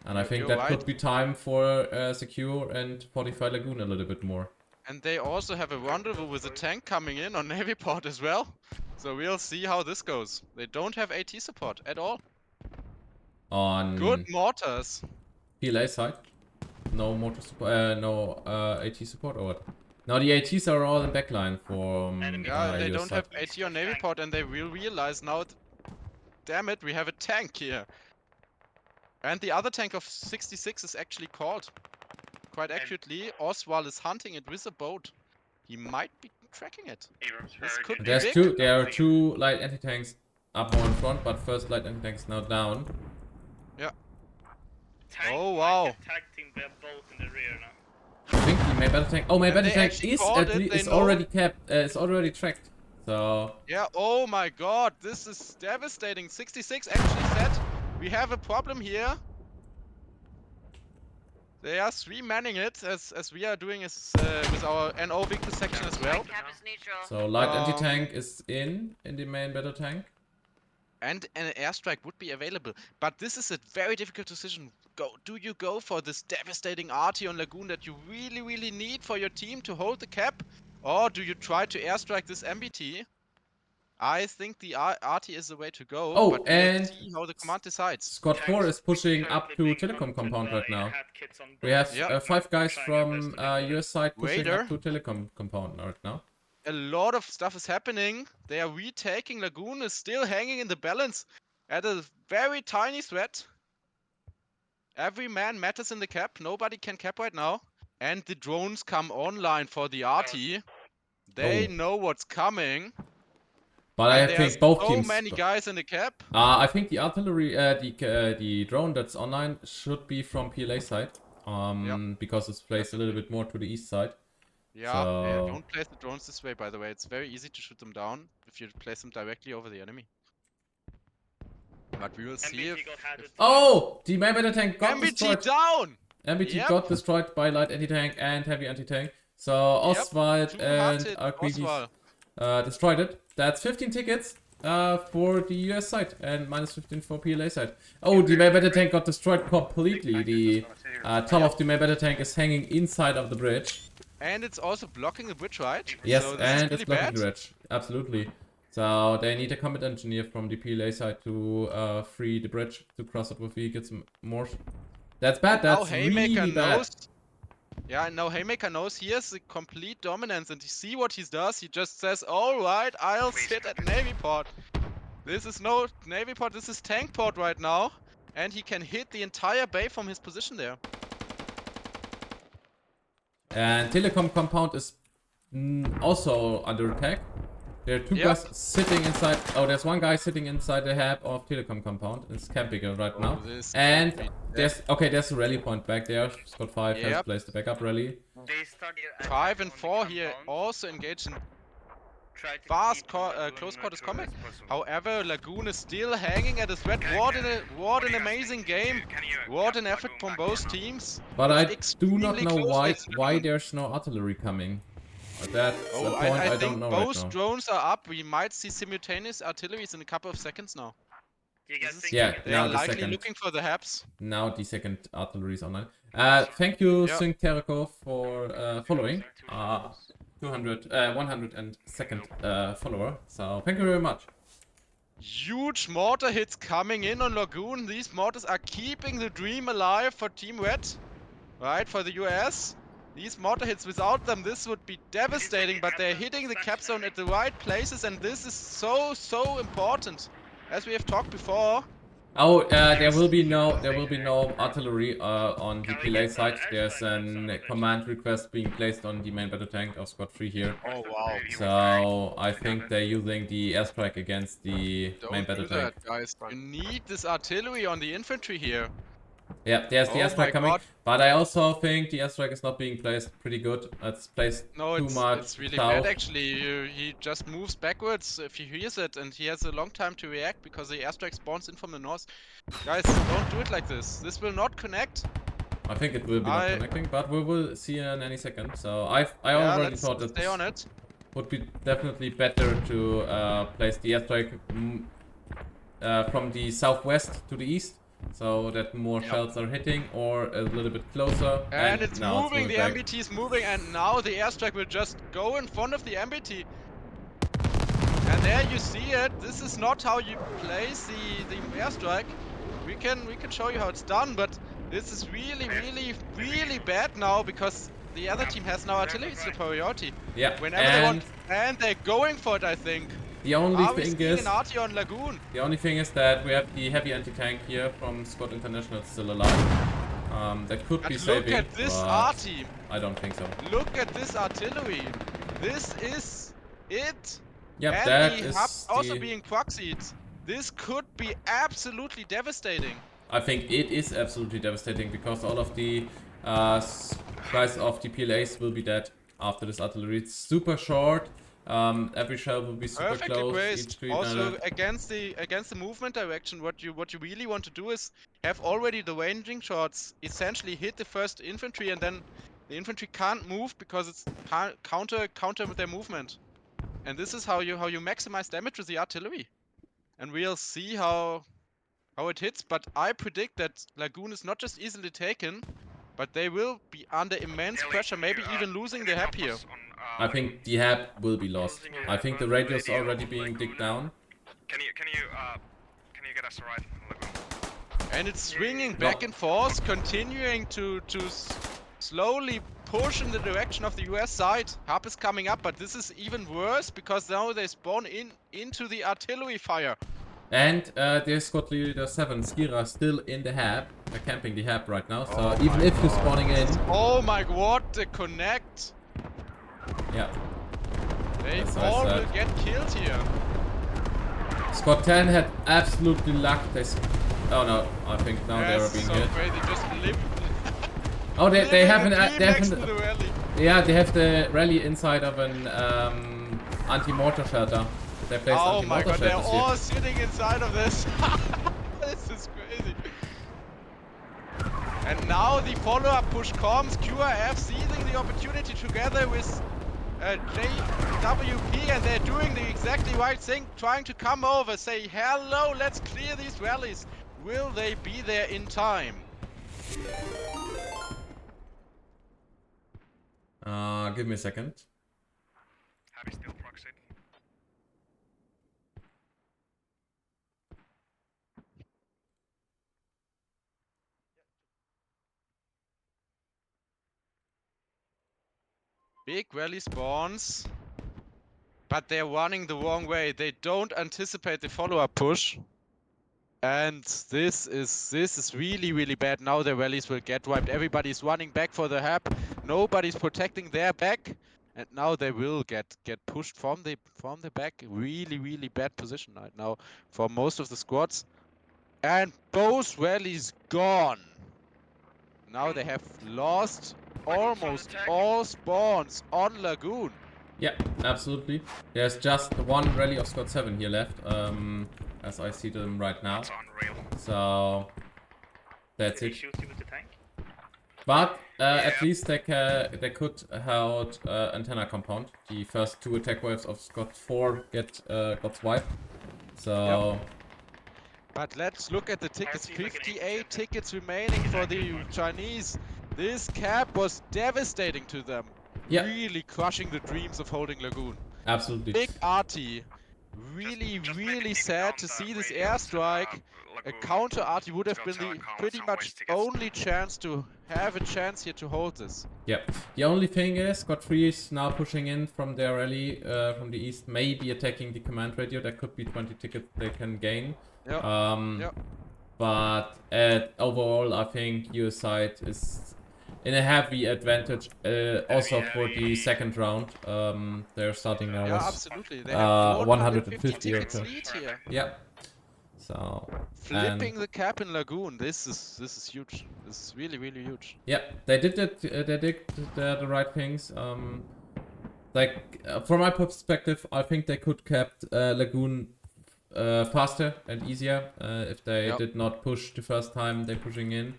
And I think that could be time for secure and fortify Lagoon a little bit more. And they also have a rendezvous with a tank coming in on Navyport as well. So we'll see how this goes. They don't have AT support at all. On Good mortars. PLA side, no mortar support, no AT support or what? No, the ATs are all in backline for. Yeah, they don't have AT on Navyport, and they will realize now. Damn it, we have a tank here. And the other tank of 66 is actually called. Quite accurately, Oswald is hunting it with a boat. He might be tracking it. This could be big. There are 2 light anti-tanks up more in front, but first light anti-tank is now down. Yeah. Oh wow. Tag team, they're both in the rear now. I think the main battle tank. Oh, main battle tank is already capped. It's already tracked. So. Yeah. Oh my God, this is devastating. 66 actually said we have a problem here. They are 3-manning it as we are doing with our NO Victor section as well. So light anti-tank is in the main battle tank. And an airstrike would be available. But this is a very difficult decision. Do you go for this devastating RT on Lagoon that you really, really need for your team to hold the cap? Or do you try to airstrike this MBT? I think the RT is the way to go. Oh, but and we'll see how the command decides. Scott 4 is pushing up to Telecom compound right now. We have 5 guys from US side pushing up to Telecom compound right now. A lot of stuff is happening. They are retaking. Lagoon is still hanging in the balance at a very tiny threat. Every man matters in the cap. Nobody can cap right now. And the drones come online for the RT. They know what's coming. But I think both teams. So many guys in the cap. I think the artillery, the drone that's online should be from PLA side. Because it's placed a little bit more to the east side. Yeah, so... don't place the drones this way, by the way. It's very easy to shoot them down if you place them directly over the enemy. But we will see if... Oh! The main battle tank got destroyed. down! MBT got destroyed by light anti-tank and heavy anti-tank. So Oswald and Arquides destroyed it. That's 15 tickets for the US side and minus 15 for PLA side. Oh, the main battle tank got destroyed completely. The top of the main battle tank is hanging inside of the bridge. And it's also blocking the bridge, right? Yes, so and really it's blocking the bridge. Absolutely. So they need a combat engineer from the PLA side to free the bridge to cross it with vehicles more. That's bad. That's really bad. Yeah, now Haymaker knows he has the complete dominance, and you see what he does. He just says, "Alright, I'll sit at Navyport." This is no Navyport, this is Tankport right now. And he can hit the entire bay from his position there. And Telecom compound is also under attack. There are 2 guys sitting inside. Oh, there's 1 guy sitting inside the hab of Telecom compound. It's camping right now. And there's a rally point back there. Scott 5 has placed the backup rally. 5 and 4 here also engaged in fast close quarters combat. However, Lagoon is still hanging at a threat. What an amazing game. What an effort from both teams. But I do not know why there's no artillery coming. That's a point I don't know right now. Both drones are up. We might see simultaneous artilleries in a couple of seconds now. They are likely looking for the habs. Now the second artillery is online. Thank you, Sync Terraco, for following. 102nd follower. So thank you very much. Huge mortar hits coming in on Lagoon. These mortars are keeping the dream alive for Team Red, right? For the US. These mortar hits, without them, this would be devastating, but they're hitting the cap zone at the right places, and this is so important. As we have talked before. Oh, there will be no artillery on the PLA side. There's a command request being placed on the main battle tank of Squad 3 here. Oh wow. So I think they're using the airstrike against the main Don't battle do tank. that, guys. You need this artillery on the infantry here. Yeah, there's the Oh airstrike my coming, God. but I also think the airstrike is not being placed pretty good. It's placed No, too much it's really south. bad actually. He just moves backwards if he hears it, and he has a long time to react because the airstrike spawns in from the north. Guys, don't do it like this. This will not connect. I think it will be not connecting, but we will see in any second. So I already thought that stay on it. would be definitely better to place the airstrike from the southwest to the east, so that more shells are hitting, or a little bit closer. And it's now moving, the back. MBT is moving, and now the airstrike will just go in front of the MBT. And there you see it. This is not how you place the airstrike. We can show you how it's done, but this is really bad now because the other team has now artillery superiority. Yeah, Whenever they want, and they're going for it, I think. The only Are we thing seeing is, an RT on Lagoon? the only thing is that we have the heavy anti-tank here from Scott International still alive. That could be But saving. look at this but RT. I don't think so. Look at this artillery. This is it. Yep, And that the is hub also the... being proxied. This could be absolutely devastating. I think it is absolutely devastating because all of the guys of the PLAs will be dead after this artillery. It's super short. Every shell will be super Perfectly close. placed. Each Also against the movement direction, what you really want to do is have already the ranging shots essentially hit the first infantry, and then the infantry can't move because it's counter with their movement. And this is how you maximize damage with the artillery. And we'll see how it hits, but I predict that Lagoon is not just easily taken, but they will be under immense pressure, maybe even losing the hab here. I think the hab will be lost. I think the radio is already being digged down. Can you get us a ride on Lagoon? And it's swinging back and forth, continuing to slowly push in the direction of the US side. Hub is coming up, but this is even worse because now they spawn into the artillery fire. And there's Squad Leader 7, Skira, still in the hab. They're camping the hab right now, so even if you're spawning in... Oh my, what the connect! Yeah. They all will get killed here. Squad 10 had absolutely luck. Oh no, I think now they're being so hit. crazy, just live. Oh, they have an... They have the rally inside of an anti-mortar shelter. They placed oh my god, they're shelters all here. sitting inside of this. This is crazy. And now the follow-up push comes. QRF seizing the opportunity together with JWP, and they're doing the exactly right thing, trying to come over, say hello, let's clear these rallies. Will they be there in time? Give me a second. Have you still proxied? Big rally spawns, but they're running the wrong way. They don't anticipate the follow-up push. And this is really bad. Now the rallies will get wiped. Everybody's running back for the hab. Nobody's protecting their back. And now they will get pushed from the back. Really bad position right now for most of the squads. And both rallies gone. Now they have lost almost all spawns on Lagoon. Yeah, absolutely. There's just one rally of Squad 7 here left, as I see them right now. That's unreal. So that's Did he it. shoot you with the tank? But at least they could hold antenna compound. The first two attack waves of Squad 4 got wiped. So. Yep. But let's look at the tickets. 58 tickets remaining for the Chinese. This cap was devastating to them. Yeah. Really crushing the dreams of holding Lagoon. Absolutely. Big RT. really sad to see this airstrike. A counter arty would have been the pretty much only chance to have a chance here to hold this. Yep. The only thing is, Squad 3 is now pushing in from their rally from the east, maybe attacking the command radio. There could be 20 tickets they can gain. Yep. Yep. But overall, I think US side is in a heavy advantage. Also for the second round, they're starting now Yeah, with absolutely. They have 150 tickets or lead here. yeah. So Flipping the cap in Lagoon. This is huge. This is really huge. yeah, they did it. They did the right things. From my perspective, I think they could kept Lagoon faster and easier if they did not push the first time they're pushing in.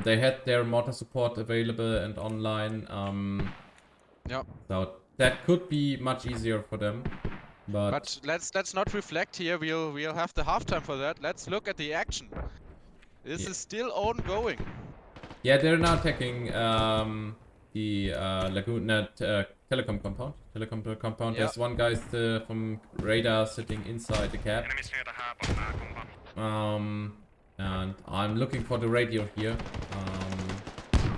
They had their mortar support available and online. So that could be much easier for them. But let's not reflect here. We'll have the halftime for that. Let's look at the action. This is still ongoing. Yeah, they're now attacking the Lagoon telecom compound. There's one guy from radar sitting inside the cab. And I'm looking for the radio here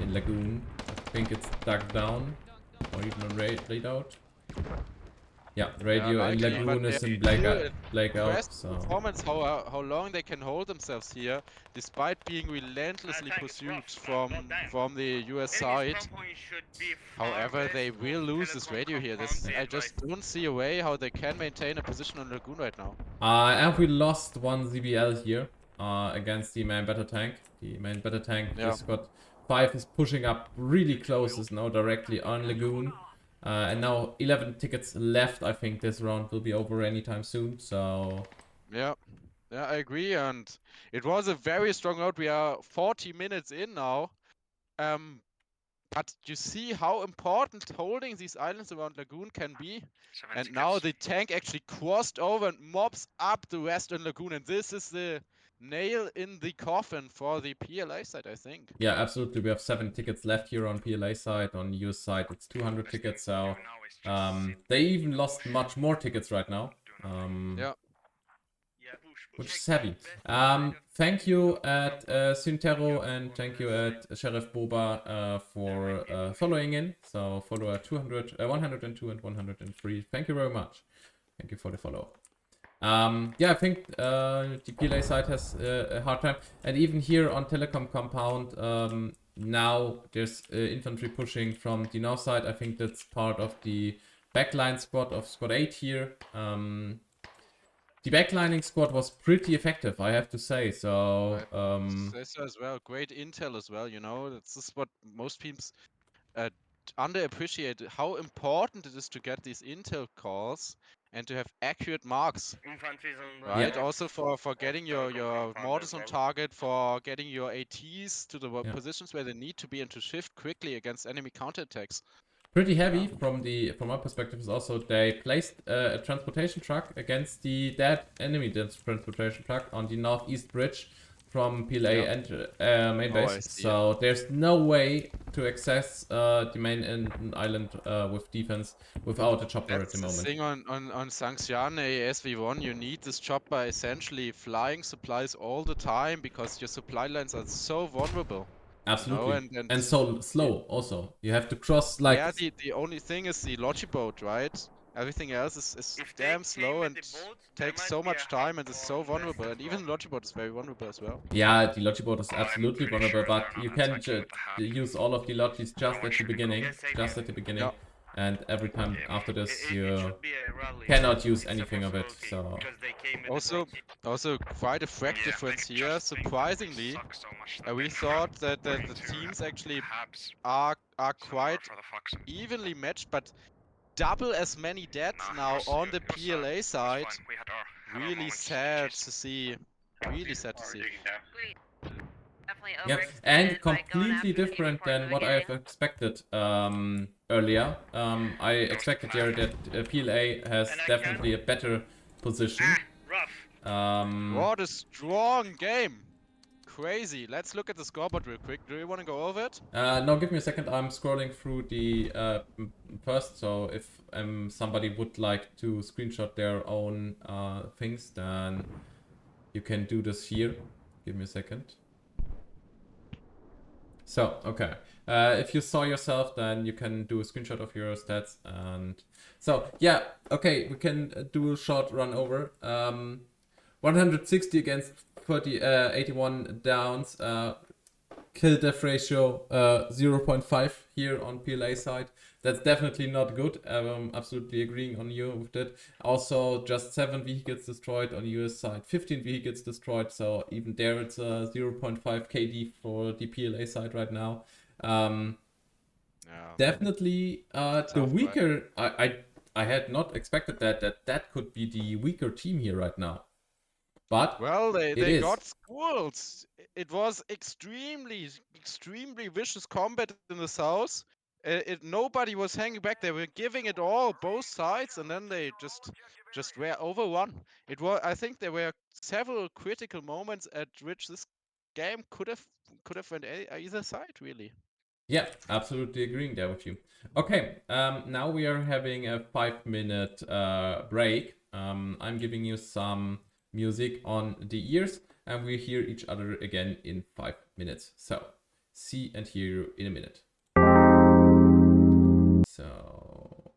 in Lagoon. I think it's dug down or even a radar. Yeah, radio in Lagoon is in blackout. So Performance how long they can hold themselves here, despite being relentlessly pursued from the US side. However, they will lose this radio here. I just don't see a way how they can maintain a position on Lagoon right now. And we lost one ZBL here against the main battle tank. The main battle tank Squad 5 is pushing up really close, is now directly on Lagoon. And now 11 tickets left. I think this round will be over anytime soon. So yeah, I agree. And it was a very strong round. We are 40 minutes in now. But you see how important holding these islands around Lagoon can be. And now the tank actually crossed over and mobs up the western Lagoon. And this is the nail in the coffin for the PLA side, I think. Yeah, absolutely. We have 7 tickets left here on PLA side. On US side, it's 200 tickets. So they even lost much more tickets right now. Which is heavy. Thank you at Syntero and thank you at Sheriff Boba for following in. So follow at 102 and 103. Thank you very much. Thank you for the follow. Yeah, I think the PLA side has a hard time. And even here on Telecom Compound, now there's infantry pushing from the north side. I think that's part of the backline squad of Squad 8 here. The backlining squad was pretty effective, I have to say. So, say so as well. Great intel as well. You know, this is what most teams underappreciate. How important it is to get these intel calls and to have accurate marks. Right. Also for getting your mortars on target, for getting your ATs to the positions where they need to be and to shift quickly against enemy counterattacks. Pretty heavy from my perspective is also they placed a transportation truck against the dead enemy transportation truck on the northeast bridge from PLA and main base. So there's no way to access the main island with defense without a chopper at the moment. The thing on Sanxian ASV1, you need this chopper essentially flying supplies all the time because your supply lines are so vulnerable. Absolutely, you know, and so slow also. You have to cross like... Yeah, the only thing is the Logi boat, right? Everything else is damn slow and takes so much time and is so vulnerable. And even the Logi boat is very vulnerable as well. Yeah, the Logi boat is absolutely vulnerable, but you can use all of the Logis just at the beginning. Yeah. And every time after this, you cannot use anything of it. So also quite a frag difference here. Surprisingly, we thought that the teams actually are quite evenly matched, but double as many dead now on the PLA side. Really sad to see. Really sad to see. Yeah, and completely different than what I have expected earlier. I expected here that PLA has definitely a better position. What a strong game! crazy. Let's look at the scoreboard real quick. Do you want to go over it? No, give me a second. I'm scrolling through the first. So if somebody would like to screenshot their own things, then you can do this here. Give me a second. So, okay. If you saw yourself, then you can do a screenshot of your stats. And so, yeah, okay, we can do a short run over. 160 against 81 downs. Kill death ratio 0.5 here on PLA side. That's definitely not good. Absolutely agreeing on you with that. Also, just 7 vehicles destroyed on US side, 15 vehicles destroyed. So even there, it's a 0.5 KD for the PLA side right now. Yeah. Definitely the Tough, right? weaker. I had not expected that could be the weaker team here right now. But Well, they is. got schools. It was extremely vicious combat in the south. Nobody was hanging back. They were giving it all, both sides, and then they just were overrun. I think there were several critical moments at which this game could have went either side, really. Yeah, absolutely agreeing there with you. Okay, now we are having a 5-minute break. I'm giving you some music on the ears, and we hear each other again in 5 minutes. So, see and hear you in a minute. So,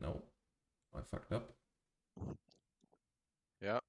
no, I fucked up. Yeah.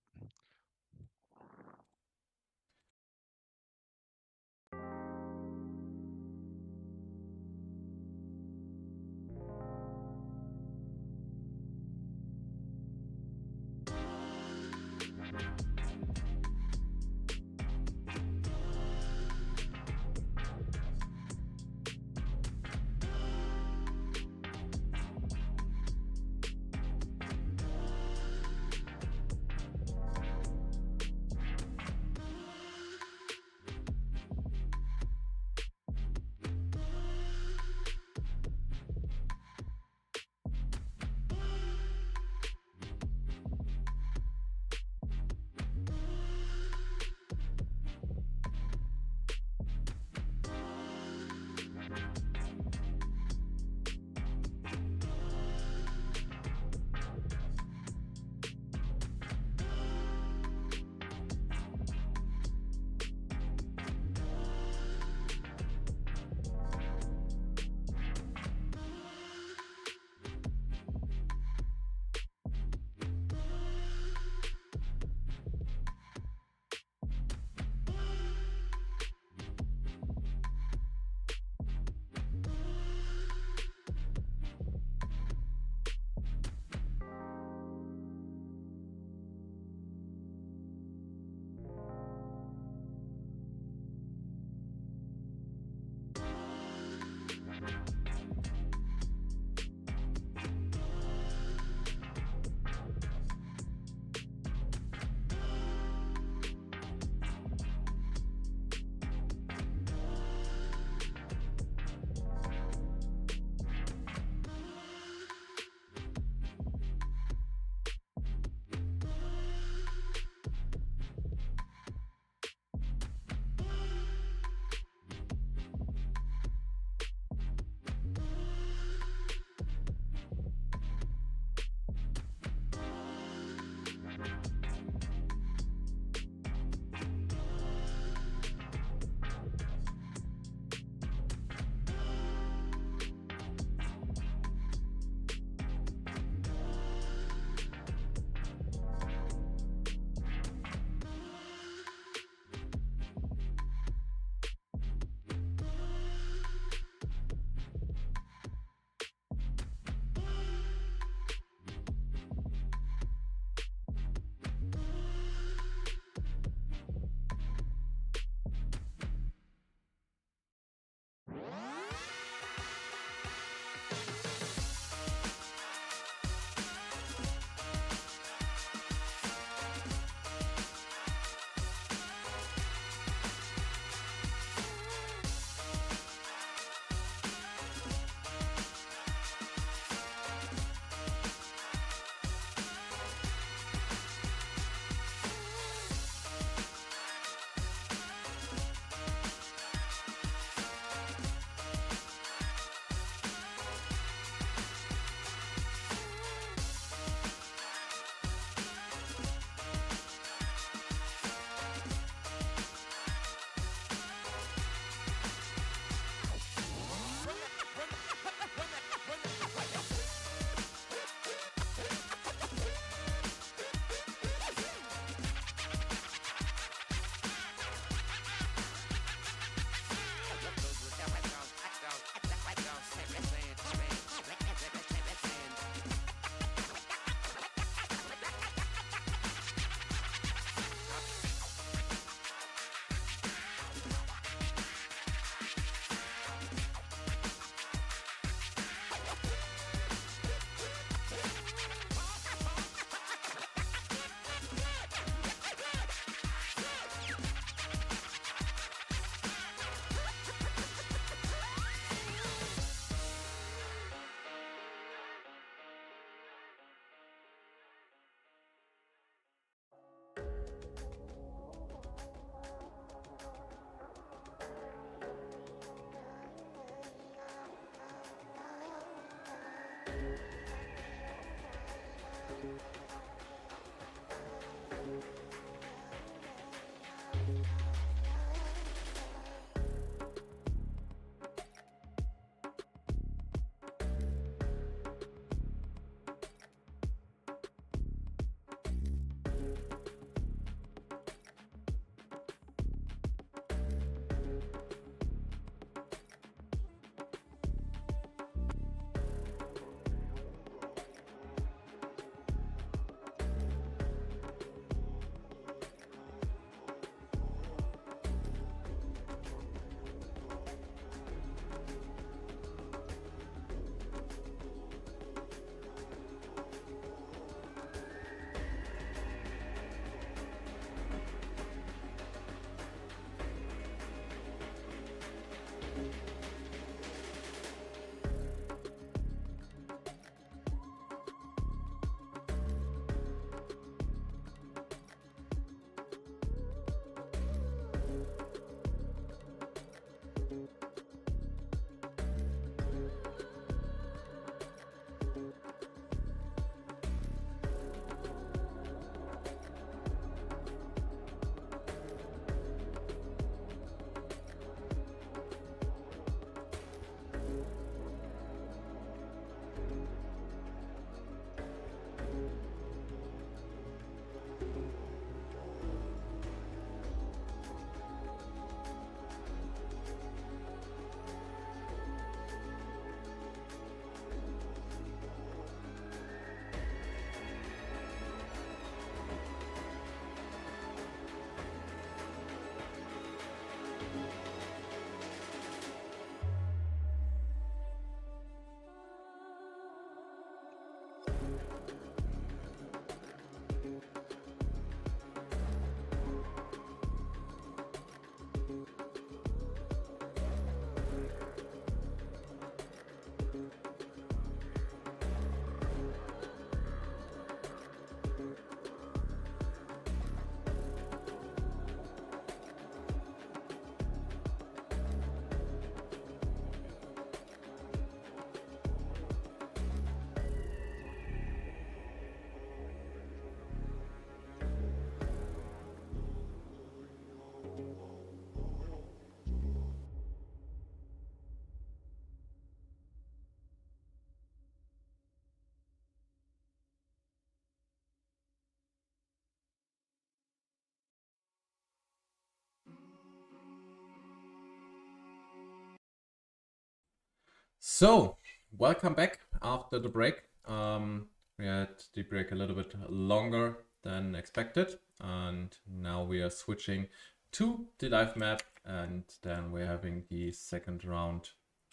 So, welcome back after the break. We had the break a little bit longer than expected, and now we are switching to the live map, and then we're having the second round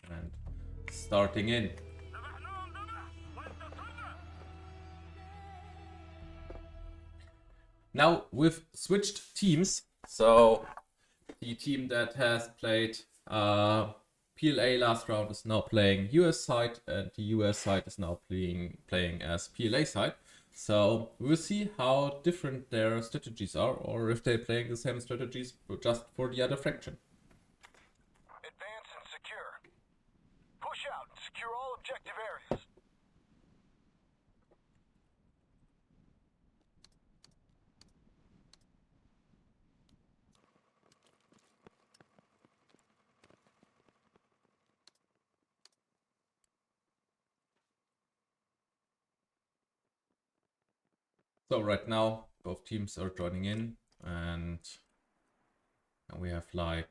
and starting in. Now we've switched teams, so the team that has played PLA last round is now playing US side, and the US side is now playing as PLA side. So we'll see how different their strategies are, or if they're playing the same strategies just for the other faction. Advance and secure. Push out and secure all objective areas. So right now both teams are joining in, and we have like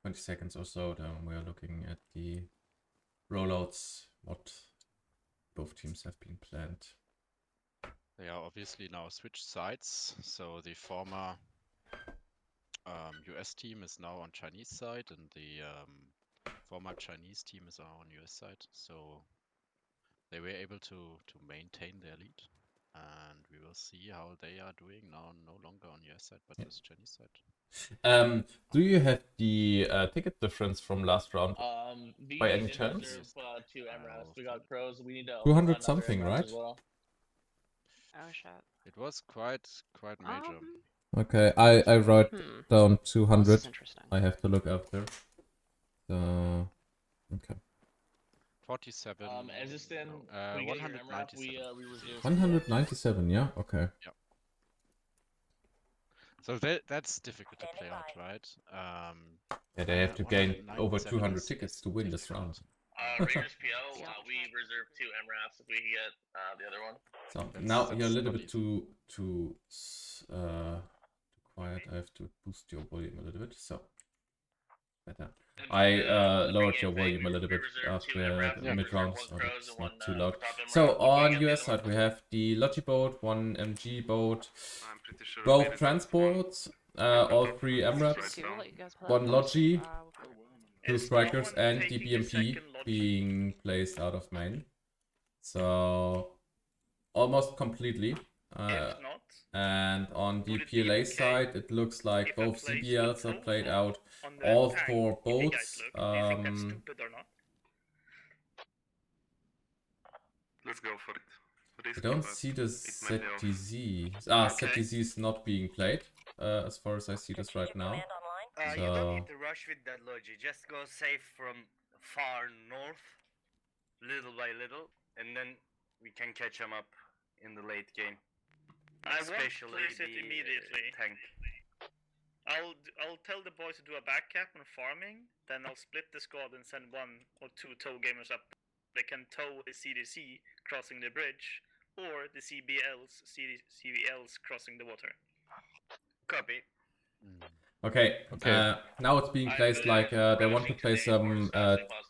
20 seconds or so. Then we are looking at the rollouts, what both teams have been planned. They are obviously now switched sides. So the former US team is now on Chinese side, and the former Chinese team is now on US side. So they were able to maintain their lead, and we will see how they are doing now. No longer on US side, but this Chinese side. Do you have the ticket difference from last round? VG By any did chance? reserve, 2 MRAs. We got pros. We need to 200 another something, MRAs right? as well. Oh shit. It was quite major. Okay, I wrote down This 200. is interesting. I have to look after. Okay. 47. As it stand, no, we get your MRAP, 197. we reserve 197, yeah? Okay. So that's difficult to play out, right? Yeah, they have to gain over 197 200 is tickets to win this difficult. round. Raiders PO, Yeah. we reserve 2 MRAPs if we can get the other one. So That's- now you're a that's little not bit too quiet. I have to boost your volume a little bit. So better. I lowered your volume a little bit after the mid round, so it's not too loud. So on US side we have the Logi boat, one MG boat, I'm pretty sure both transports, all three MRAPs, We'll let you guys play one that Logi, first. two Is no strikers, one and the taking a BMP second Logi? being placed out of main. So almost completely. If not, And on the Would it be PLA okay side, it looks like if I both place CBLs the are played total out. on the All tank, four if you guys boats. look, do you think that's stupid or not? Let's go for it. I Risky, don't but see the might pay off. ZTZ. Okay. ZTZ is not being played, as far as I see this right now. You don't So- need to rush with that Logi. Just go safe from far north, little by little, and then we can catch them up in the late game. I Especially won't place it the immediately. tank. I'll tell the boys to do a back cap on farming, then I'll split the squad and send 1 or 2 tow gamers up. They can tow the CDC crossing the bridge, or the CBLs crossing the water. Copy. Okay, now it's being placed like they want to play some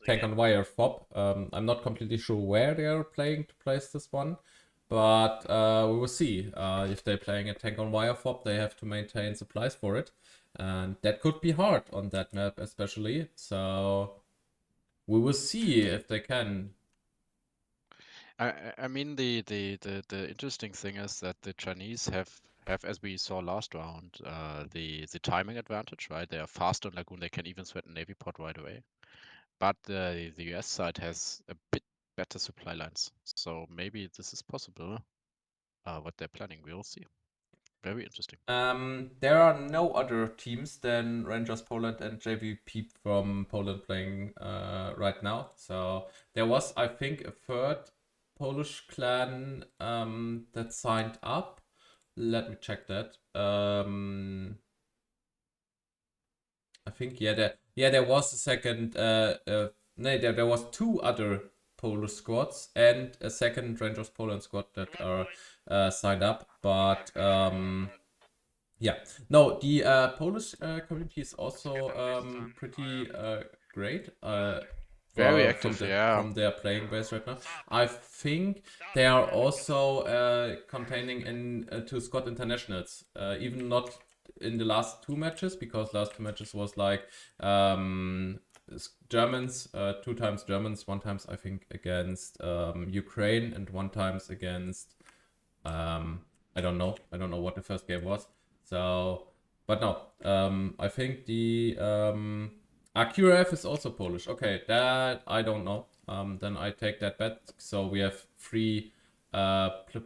tank on wire fob. I'm not completely sure where they are playing to place this one, but we will see. If they're playing a tank on wire fob, they have to maintain supplies for it, and that could be hard on that map especially. So we will see if they can. I mean the interesting thing is that the Chinese have, as we saw last round, the timing advantage, right? They are fast on Lagoon, they can even threaten Navy port right away. But the US side has a bit better supply lines. So maybe this is possible. What they're planning, we'll see. Very interesting. There are no other teams than Rangers Poland and JVP from Poland playing right now. So there was, I think, a third Polish clan that signed up. Let me check that. I think there was a second. No, there was 2 other Polish squads and a second Rangers Poland squad that are signed up, but yeah, no, the Polish community is also pretty great. Very from active, yeah. from their playing base right now. I think they are also containing to squad internationals, even not in the last 2 matches, because last 2 matches was like Germans, 2 times Germans, 1 times I think against Ukraine, and 1 times against I don't know what the first game was. So, but no, I think the QRF is also Polish. Okay, that I don't know. Then I take that bet. So we have 3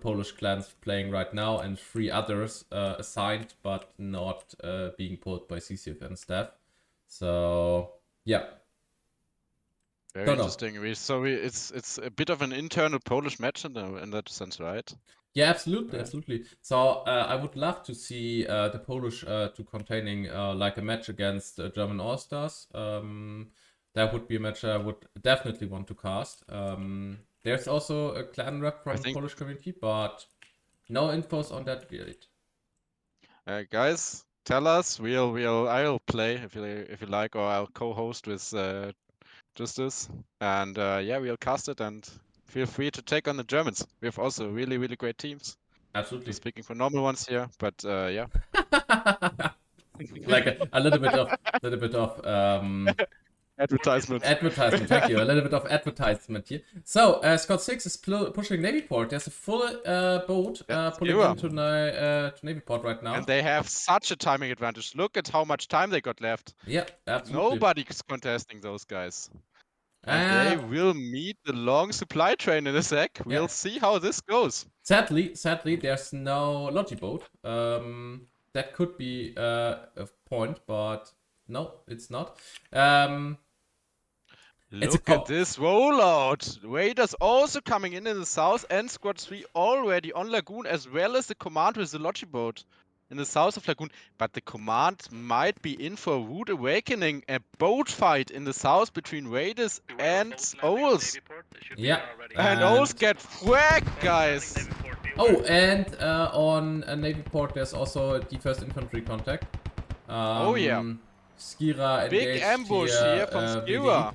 Polish clans playing right now and 3 others assigned but not being pulled by CCFN staff. So yeah. Very Don't know. interesting. It's a bit of an internal Polish match in that sense, right? Yeah, absolutely, Yeah. absolutely. So I would love to see the Polish to containing like a match against German All Stars. That would be a match I would definitely want to cast. There's also a clan rep from the think- Polish community, but no infos on that yet. Guys, tell us. I'll play if you like, or I'll co-host with Justus, and yeah, we'll cast it. And feel free to take on the Germans. We have also really great teams. Absolutely. Just speaking for normal ones here, but yeah. Like a little bit of Advertisement. advertisement. Thank you. A little bit of advertisement here. So Scott 6 is pushing Navy Port. There's a full boat pulling Skira. into Navy Port right now. And they have such a timing advantage. Look at how much time they got left. Yeah, absolutely. Nobody's contesting those guys. And they will meet the long supply train in a sec. We'll see how this goes. Sadly, there's no Logi boat. That could be a point, but no, it's not. Look at this rollout. Raiders also coming in the south, and Squad 3 already on Lagoon, as well as the command with the Logi boat in the south of Lagoon. But the command might be in for a rude awakening, a boat fight in the south between Raiders and Owls. Yeah. And Owls get whacked, guys. Oh, and on Navy Port, there's also the first infantry contact. Oh yeah. Skira Big engaged ambush here from Skira.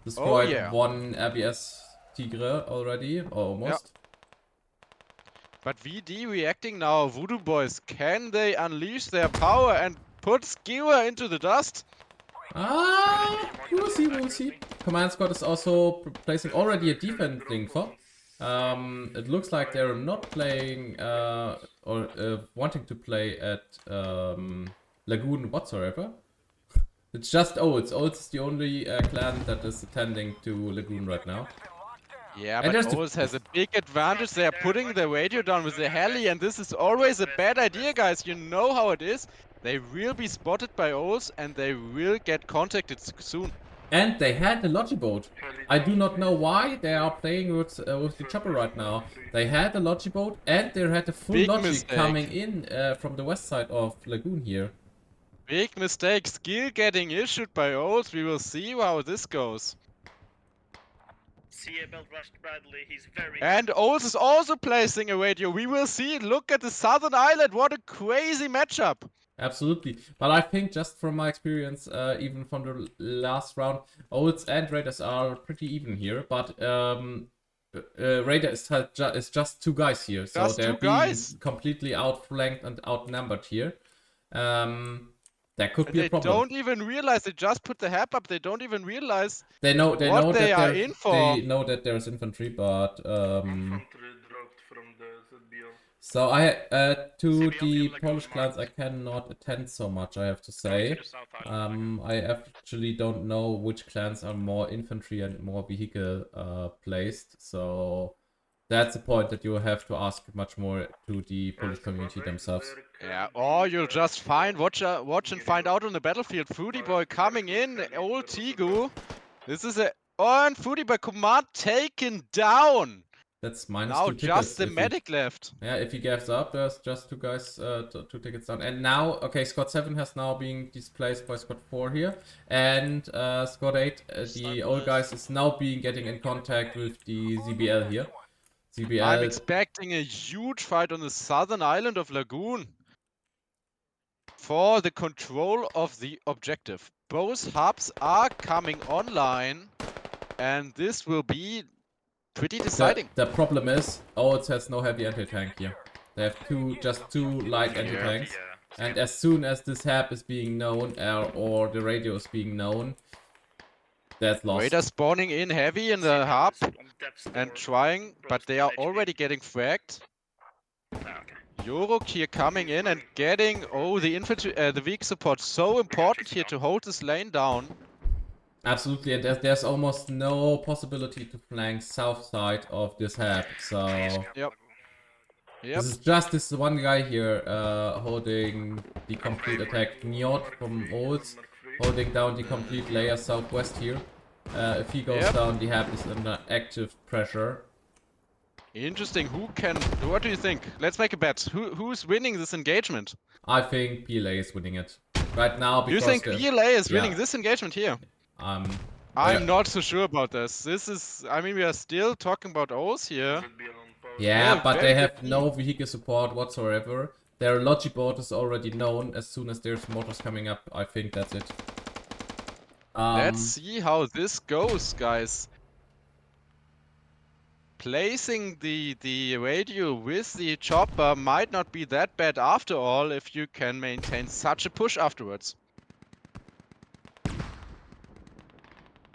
Destroyed yeah. 1 RBS Tigre already, or almost. But VD reacting now. Voodoo Boys, can they unleash their power and put Skira into the dust? We'll see. Command Squad is also placing already a defending for. It looks like they're not playing or wanting to play at Lagoon whatsoever. It's just Olds. Olds is the only clan that is attending to Lagoon right now. Yeah, And but Owls has a big advantage. They are putting the radio down with the heli, and this is always a bad idea, guys. You know how it is. They will be spotted by Owls, and they will get contacted soon. And they had the Logi boat. I do not know why they are playing with the chopper right now. They had the Logi boat, and they had the full Big Logi mistake. coming in from the west side of Lagoon here. Big mistake. Skill getting issued by Owls. We will see how this goes. CA belt rushed Bradley, he's very... And Owls is also placing a radio. We will see. Look at the southern island. What a crazy matchup. Absolutely. But I think just from my experience, even from the last round, Olds and Raiders are pretty even here. But Raiders is just 2 guys here. So Just they're 2 being guys? completely outflanked and outnumbered here. That could And be they a problem. don't even realize. They just put the hep up. They don't even realize They know what that they are they're- in for. They know that there's infantry, but Infantry dropped from the ZBL. so to the Polish clans I cannot attend so much, I have to say. I actually don't know which clans are more infantry and more vehicle placed, so that's a point that you have to ask much more to the Polish community themselves. Yeah, or you'll just watch and find out on the battlefield. Fruity Boy coming in, old Tigu. This is and Fruity Boy command taken down. That's minus Now 2 tickets. just the if he- medic left. Yeah, if he gives up, there's just 2 guys, 2 tickets down. And now, okay, Squad 7 has now been displaced by Squad 4 here. And Squad 8, the old guys, is now getting in contact with the ZBL here. ZBL... I'm expecting a huge fight on the southern island of Lagoon for the control of the objective. Both hubs are coming online. and this will be pretty deciding. The problem is, it has no heavy anti-tank here. They have just two light anti-tanks. And as soon as this hab is being known, or the radio is being known, that's lost. Raiders spawning in heavy in the hub and trying, but they are already getting fragged. Yoruk here coming in and getting, the infantry, the weak support, so important here to hold this lane down. Absolutely, and there's almost no possibility to flank south side of this hab, so... Yep. This is just this one guy here, holding the complete attack. Njord from Olds, holding down the complete layer southwest here. If he goes down, the hab is under active pressure. Interesting. What do you think? Let's make a bet. Who's winning this engagement? I think PLA is winning it right now because You think PLA is winning this engagement here? I'm not so sure about this. We are still talking about O's here. Yeah, but they have no vehicle support whatsoever. Their Logiboard is already known. As soon as there's motors coming up, I think that's it. Let's see how this goes, guys. Placing the radio with the chopper might not be that bad after all if you can maintain such a push afterwards.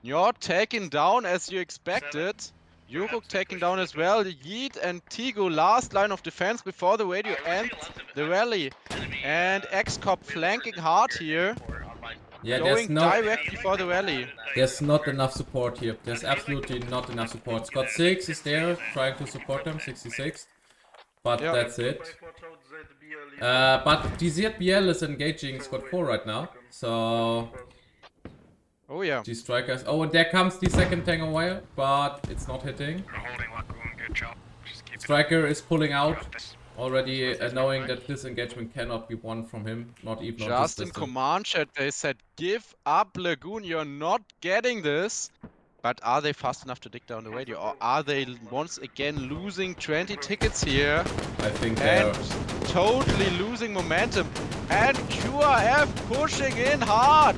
You're taken down as you expected. Yoruk taken down as well. Yeet and Tigo last line of defense before the radio ends the rally. And X-Cop flanking hard here. Yeah, going directly for the rally. There's not enough support here. There's absolutely not enough support. Scott 6 is there trying to support them, 66. But that's it. But the ZBL is engaging Scott 4 right now. So... Oh yeah. The strikers. Oh, and there comes the second tango wire, but it's not hitting. Striker is pulling out already, knowing that this engagement cannot be won from him. Not even on Just this in distance. command chat, they said, "Give up, Lagoon. You're not getting this." But are they fast enough to dig down the radio, or are they once again losing 20 tickets here? I think they're totally losing momentum. And QRF pushing in hard.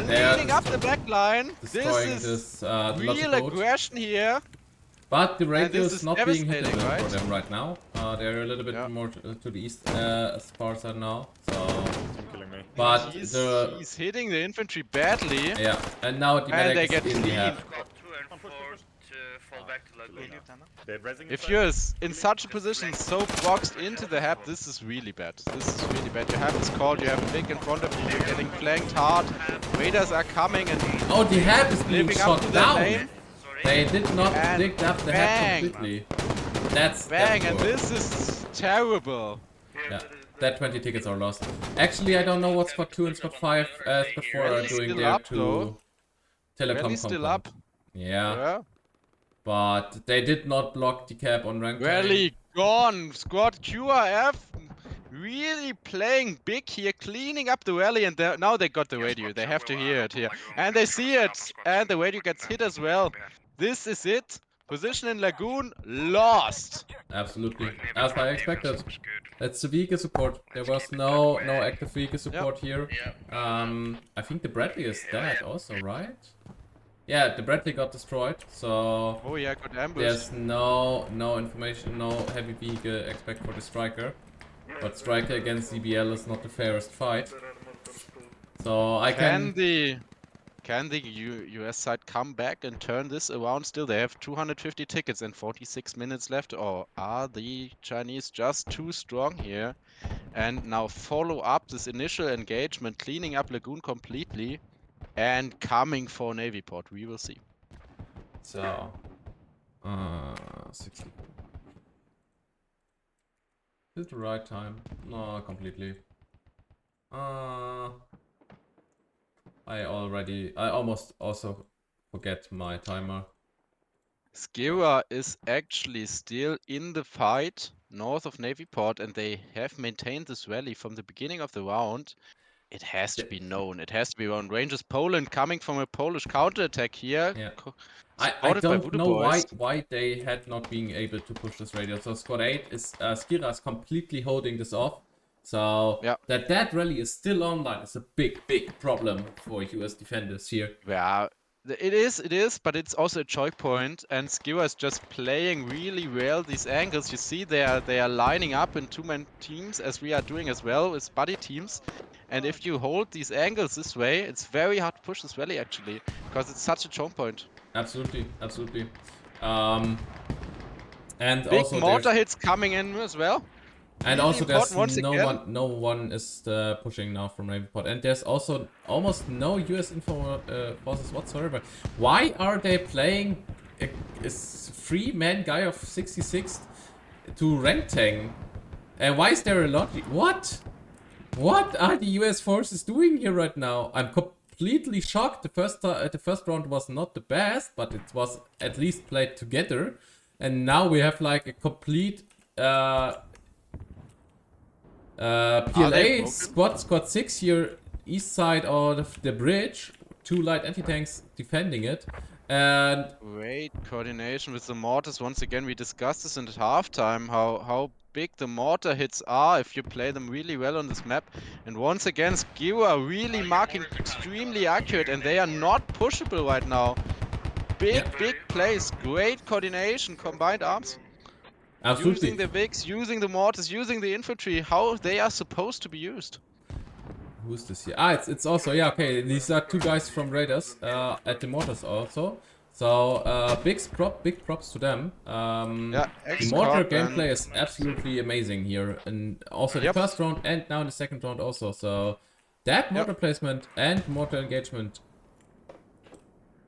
Leading up the back line. This is real aggression here. But the radio is not being hit right? for them right now. They're a little bit more to the east as far as I know. So, but he's hitting the infantry badly. Yeah, and now the medic is in the hab. If you're in such a position, so boxed into the hab, this is really bad. This is really bad. Your hab is called, you have a big in front of you, you're getting flanked hard. Raiders are coming and the hab is being shot down. Lane. They did not dig up the hab completely. That's and this is terrible. Yeah, that 20 tickets are lost. Actually, I don't know what Spot 2 and Spot 5 Spot 4 are doing there to telecom still up. Yeah. But they did not block the cap on rank. Rally gone. Squad QRF really playing big here, cleaning up the rally, and now they got the radio. They have to hear it here. And they see it. And the radio gets hit as well. This is it. Position in Lagoon lost. Absolutely. As I expected. That's the vehicle support. There was no active vehicle support here. I think the Bradley is dead also, right? Yeah, the Bradley got destroyed, so... Oh yeah, got ambushed. There's no information, no heavy vehicle expect for the Striker. But Striker against ZBL is not the fairest fight. So I Can the US side come back and turn this around still? They have 250 tickets and 46 minutes left. Or are the Chinese just too strong here? And now follow up this initial engagement, cleaning up Lagoon completely. And coming for Navy port, we will see. So, 60. Is it the right time? No, completely. I almost also forget my timer. Skira is actually still in the fight north of Navy port, and they have maintained this rally from the beginning of the round. It has to be known. It has to be known. Rangers Poland coming from a Polish counterattack here. Yeah. I don't know why they had not been able to push this radio. So Squad 8 is Skira is completely holding this off. So that rally is still online is a big problem for US defenders here. Yeah, It is, but it's also a choke point, and Skiwa is just playing really well these angles. You see, they are lining up in two-man teams, as we are doing as well with buddy teams. And if you hold these angles this way, it's very hard to push this rally actually, because it's such a choke point. Absolutely, absolutely. And Big also mortar hits coming in as well. And Really also there's important once again. no one is pushing now from Ravenport. And there's also almost no US info forces whatsoever. Why are they playing a 3-man guy of 66 to rank tank? And why is there a lot? What? What are the US forces doing here right now? I'm completely shocked. The first round was not the best, but it was at least played together. And now we have like a complete PLA squad 6 here east side of the bridge, 2 light anti-tanks defending it, and great coordination with the mortars. Once again, we discussed this in halftime, how big the mortar hits are if you play them really well on this map. And once again, Skiwa really marking extremely accurate, and they are not pushable right now. Big plays, great coordination, combined arms. absolutely. Using the Vics, using the mortars, using the infantry, how they are supposed to be used. Who's this here? Ah, it's also, yeah, okay, these are 2 guys from Raiders at the mortars also. So, big props to them. Yeah, the mortar gameplay is absolutely amazing here. And also the first round and now in the second round also. So, that mortar placement and mortar engagement,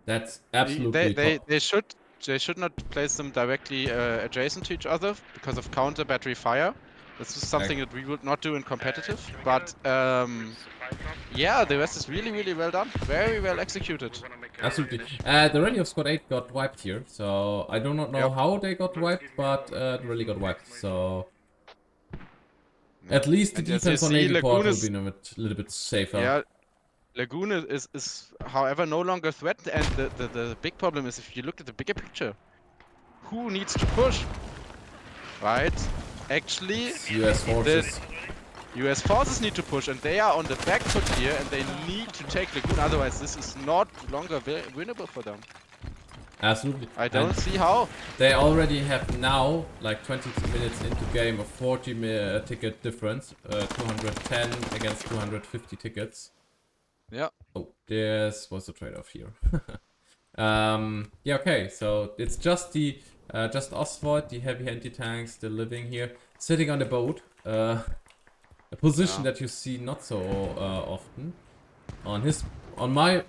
that's absolutely top. They should not place them directly adjacent to each other because of counter battery fire. This is something that we would not do in competitive, but yeah, the rest is really well done. Very well executed. Absolutely. The rally of Squad 8 got wiped here, so I do not know how they got wiped, but the rally got wiped, so at least the defense on Navy Port will be a little bit safer. Yeah, Lagoon is however no longer threatened, and the big problem is if you look at the bigger picture, who needs to push? Right? Actually, US forces. The US forces need to push, and they are on the back foot here, and they need to take Lagoon, otherwise this is not longer winnable for them. Absolutely. I don't see how. They already have now, like 20 minutes into game, a 40 ticket difference. 210 against 250 tickets. Yeah. Oh, this was a trade-off here. Yeah, okay, so it's just the just Oswald, the heavy anti-tanks, still living here, sitting on the boat. A position that you see not so often. On my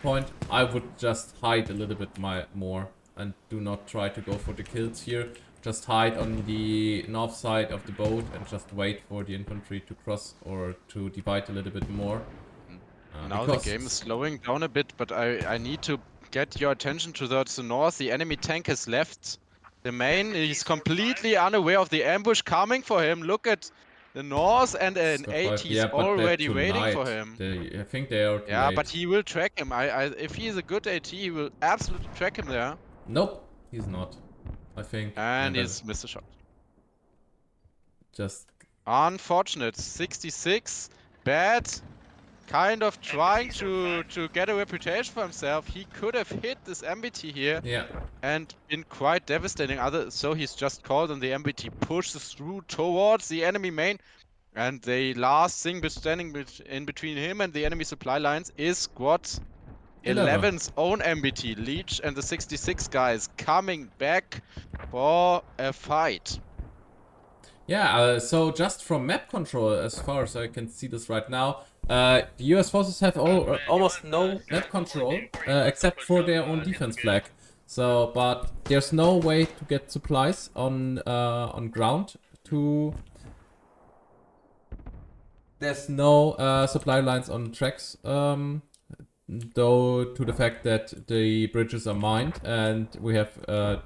point, I would just hide a little bit more and do not try to go for the kills here. Just hide on the north side of the boat and just wait for the infantry to cross or to divide a little bit more. Now the game is slowing down a bit, but I need to get your attention towards the north. The enemy tank has left the main. He's completely unaware of the ambush coming for him. Look at the north, and an AT is already waiting for him. I think they are too late. But he will track him. If he is a good AT, he will absolutely track him there. Nope, he's not. I think. And he's missed a shot. Just unfortunate. 66. Bad. Kind of trying to get a reputation for himself. He could have hit this MBT here and been quite devastating. So he's just called, and the MBT pushes through towards the enemy main. And the last thing standing in between him and the enemy supply lines is Squad 11's own MBT. Leech and the 66 guys coming back for a fight. Yeah, so just from map control, as far as I can see this right now, the US forces have almost no map control, except for their own defense flag. So, but there's no way to get supplies on ground. There's no supply lines on tracks, though to the fact that the bridges are mined, and we have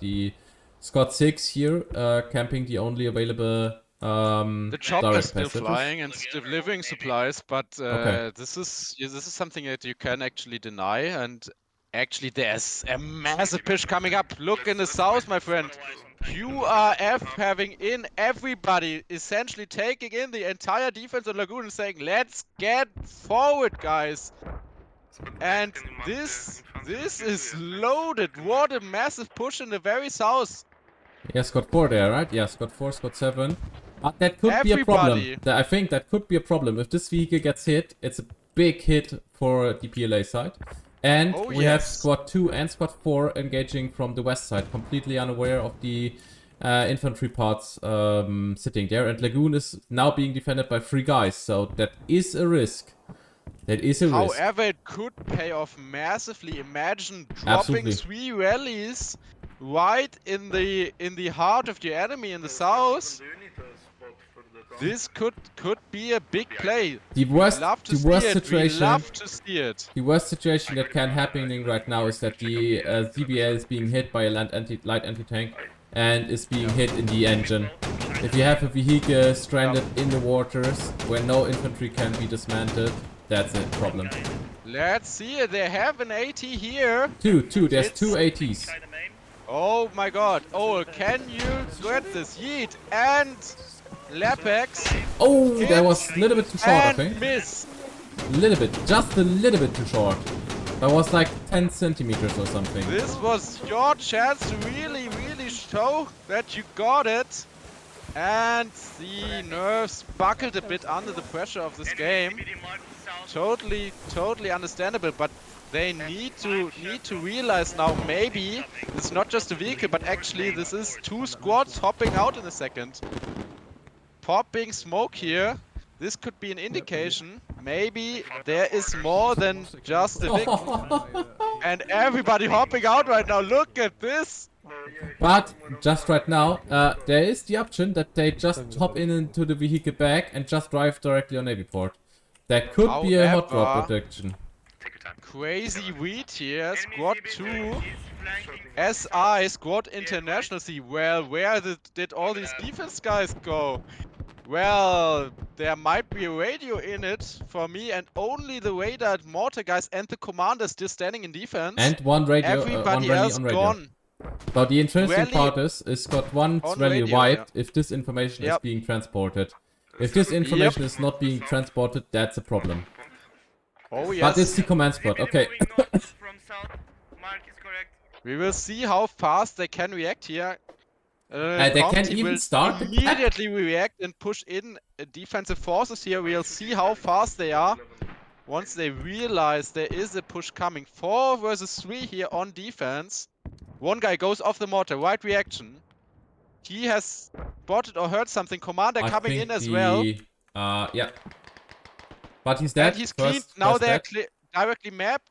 the Scott 6 here camping the only available the chopper is still flying and still delivering supplies, but this is something that you can actually deny. And actually, there's a massive push coming up. Look in the south, my friend. QRF having in everybody, essentially taking in the entire defense of Lagoon and saying, let's get forward, guys. And this is loaded. What a massive push in the very south. Yeah, Squad 4 there, right? Yeah, Squad 4, Squad 7. But that could be a problem. Everybody. I think that could be a problem. If this vehicle gets hit, it's a big hit for the PLA side. And Oh, we have yes. Squad 2 and Squad 4 engaging from the west side, completely unaware of the infantry parts sitting there. And Lagoon is now being defended by 3 guys, so that is a risk. That is a risk. However, it could pay off massively. Imagine dropping Absolutely. 3 rallies right in the heart of the enemy in the south. This could be a big play. The worst, Love to the see worst it. situation. We love to see it. The worst situation that can happening right now is that the ZBL is being hit by a light anti-tank and is being hit in the engine. If you have a vehicle stranded in the waters where no infantry can be dismantled, that's a problem. Let's see it. They have an AT here. Two. There's It's- 2 ATs. Kind of main. Oh my god. Oh, can you get this? Yeet and Lapex Oh, that was a little bit too short, I and think. miss. Little bit, just a little bit too short. That was like 10 centimeters or something. This was your chance to really show that you got it. And the nerves buckled a bit under the pressure of this game. CBD mark south. Totally understandable, but they need to realize now maybe it's not just a vehicle, but actually this is 2 squads hopping out in a second. Popping smoke here. This could be an indication. Maybe there is more than just a victim. And everybody hopping out right now. Look at this. But just right now, there is the option that they just hop into the vehicle back and just drive directly on Navy port. That could be a hot drop However- prediction. Crazy wheat here. Enemy Squad CB2 2. is flanking SI, Squad International. See, well, where did all these defense guys go? Well, there might be a radio in it for me, and only the radar and mortar guys and the commander still standing in defense. And one radio, one everybody rally else on radio. gone. But the interesting Rally part is Squad 1's on rally radio, wiped if this information is Yep. being transported. If this information is not being transported, that's a problem. Oh yes. But it's the command squad, CBD okay. moving north from south. Mark is correct. We will see how fast they can react here. They can Conti even will start the immediately react and push in defensive forces here. We'll see how fast they are once they realize there is a push coming. 4 versus 3 here on defense. One guy goes off the mortar, right reaction. He has spotted or heard something. Commander I coming think in as well. Yeah. But he's dead. And he's cleaned. Now they're directly mapped.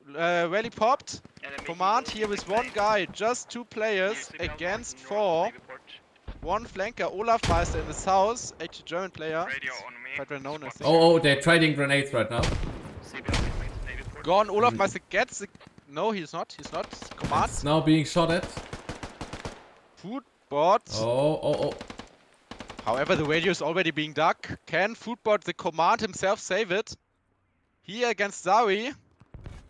Rally popped. Enemy Command Eagle here with CBD 1 guy, just 2 players CBD against north 4. Navy port. 1 flanker, Olaf Meister in the south, actually German player. Radio on me. Quite well known, I think. Oh, they're trading grenades right now. CB on me, Navy port. Gone, Olaf Meister gets the... No, he's not. Command. It's now being shot at. Food bot. Oh. However, the radio is already being dug. Can Foodbot, the command himself, save it? Here against Zawi.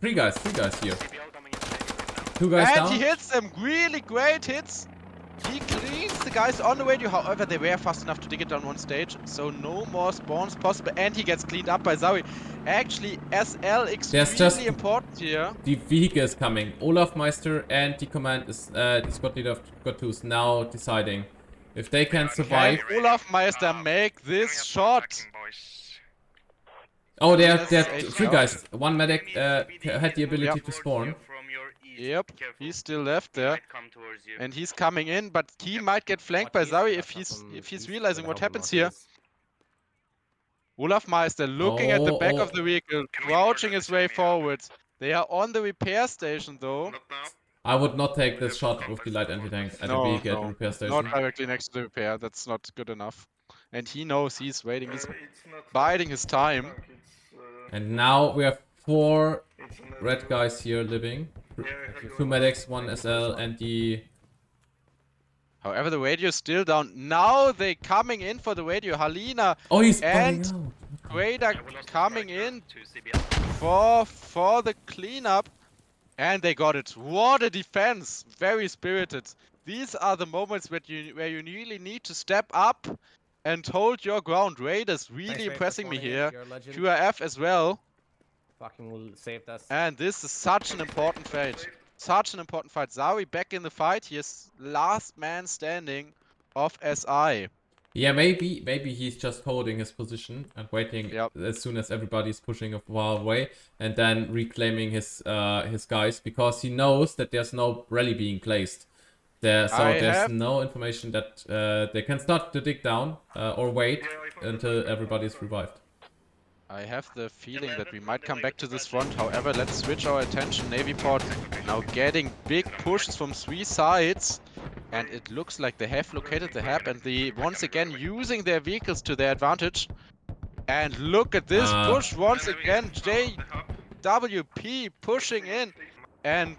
3 guys here. CBL coming in Navy port now. 2 guys And down. he hits them. Really great hits. He cleans the guys on the radio. However, they were fast enough to dig it down one stage. So no more spawns possible. And he gets cleaned up by Zawi. Actually, SL extremely just- important here. The vehicle is coming. Olaf Meister and the command is the squad leader of Squad 2 is now deciding if they can survive. Can Olaf Meister make this shot? Oh, there are Yes, 3 HL. guys. 1 medic had the ability Yep. to spawn. From your east. Yep, Be careful. he's still left He there. might come towards you. And he's coming in, but he might get flanked by Zawi if he's realizing what happens here. Olaf Meister looking at the back of the vehicle, crouching his way forward. They are on the repair station though. Not now. I would not take this shot with the light anti-tank at the vehicle at the repair station. Not directly next to the repair, that's not good enough. And he knows he's waiting, he's It's not biding his time. tank, And now we have 4 it's an red guys here living. Yeah, I go 2 medics, 1 SL, and the... However, the radio is still down. Now they coming in for the radio. Halina, Oh, he's And- spawning out. Radar We lost coming the in to CBL. for the cleanup. And they got it. What a defense. Very spirited. These are the moments where you really need to step up and hold your ground. Raiders really impressing me here. QRF as well. fucking saved us. And this is such an important fight. Such an important fight. Zawi back in the fight. He is last man standing of SI. Yeah, maybe he's just holding his position and waiting Yep. as soon as everybody's pushing a while away, and then reclaiming his guys, because he knows that there's no rally being placed there, so there's no information that they can start to dig down or wait until everybody's revived. I have the feeling that we might come back to this front. However, let's switch our attention. Navy port now getting big pushes from 3 sides. And it looks like they have located the hub, and they once again using their vehicles to their advantage. And look at this push once again. JWP pushing in and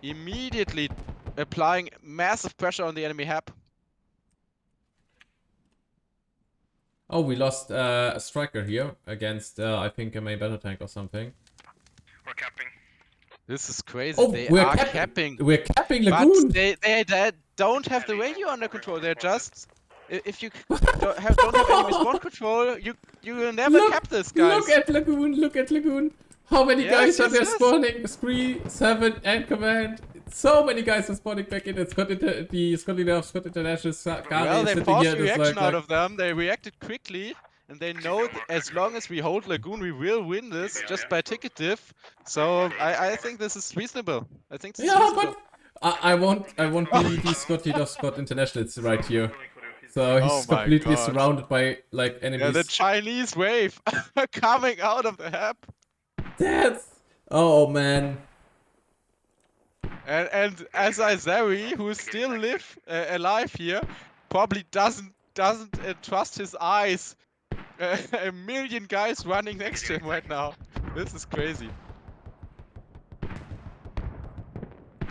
immediately applying massive pressure on the enemy hub. Oh, we lost a striker here against, I think, a main battle tank or something. We're capping. This is crazy. Oh, they we're are capping. capping. We're capping Lagoon. But they don't have the radio under control. They're just... If you don't have enemy spawn control, you will never cap this, guys. Look at Lagoon. Look at Lagoon. How many guys are there spawning? 3, 7, and command. So many guys are spawning back in. It's got the Scott leader of Scott International. Well, they sitting forced here, reaction like, out of them. They reacted quickly. And they know that as long as we hold Lagoon, we will win this just by ticket diff. So I think this is reasonable. I think this is reasonable. But I won't be the Scott leader of Scott International. It's right here. So he's completely surrounded by like enemies. Yeah, the Chinese wave coming out of the hub. Oh man. And Zawi, who is still alive here, probably doesn't trust his eyes. A million guys running next to him right now. This is crazy.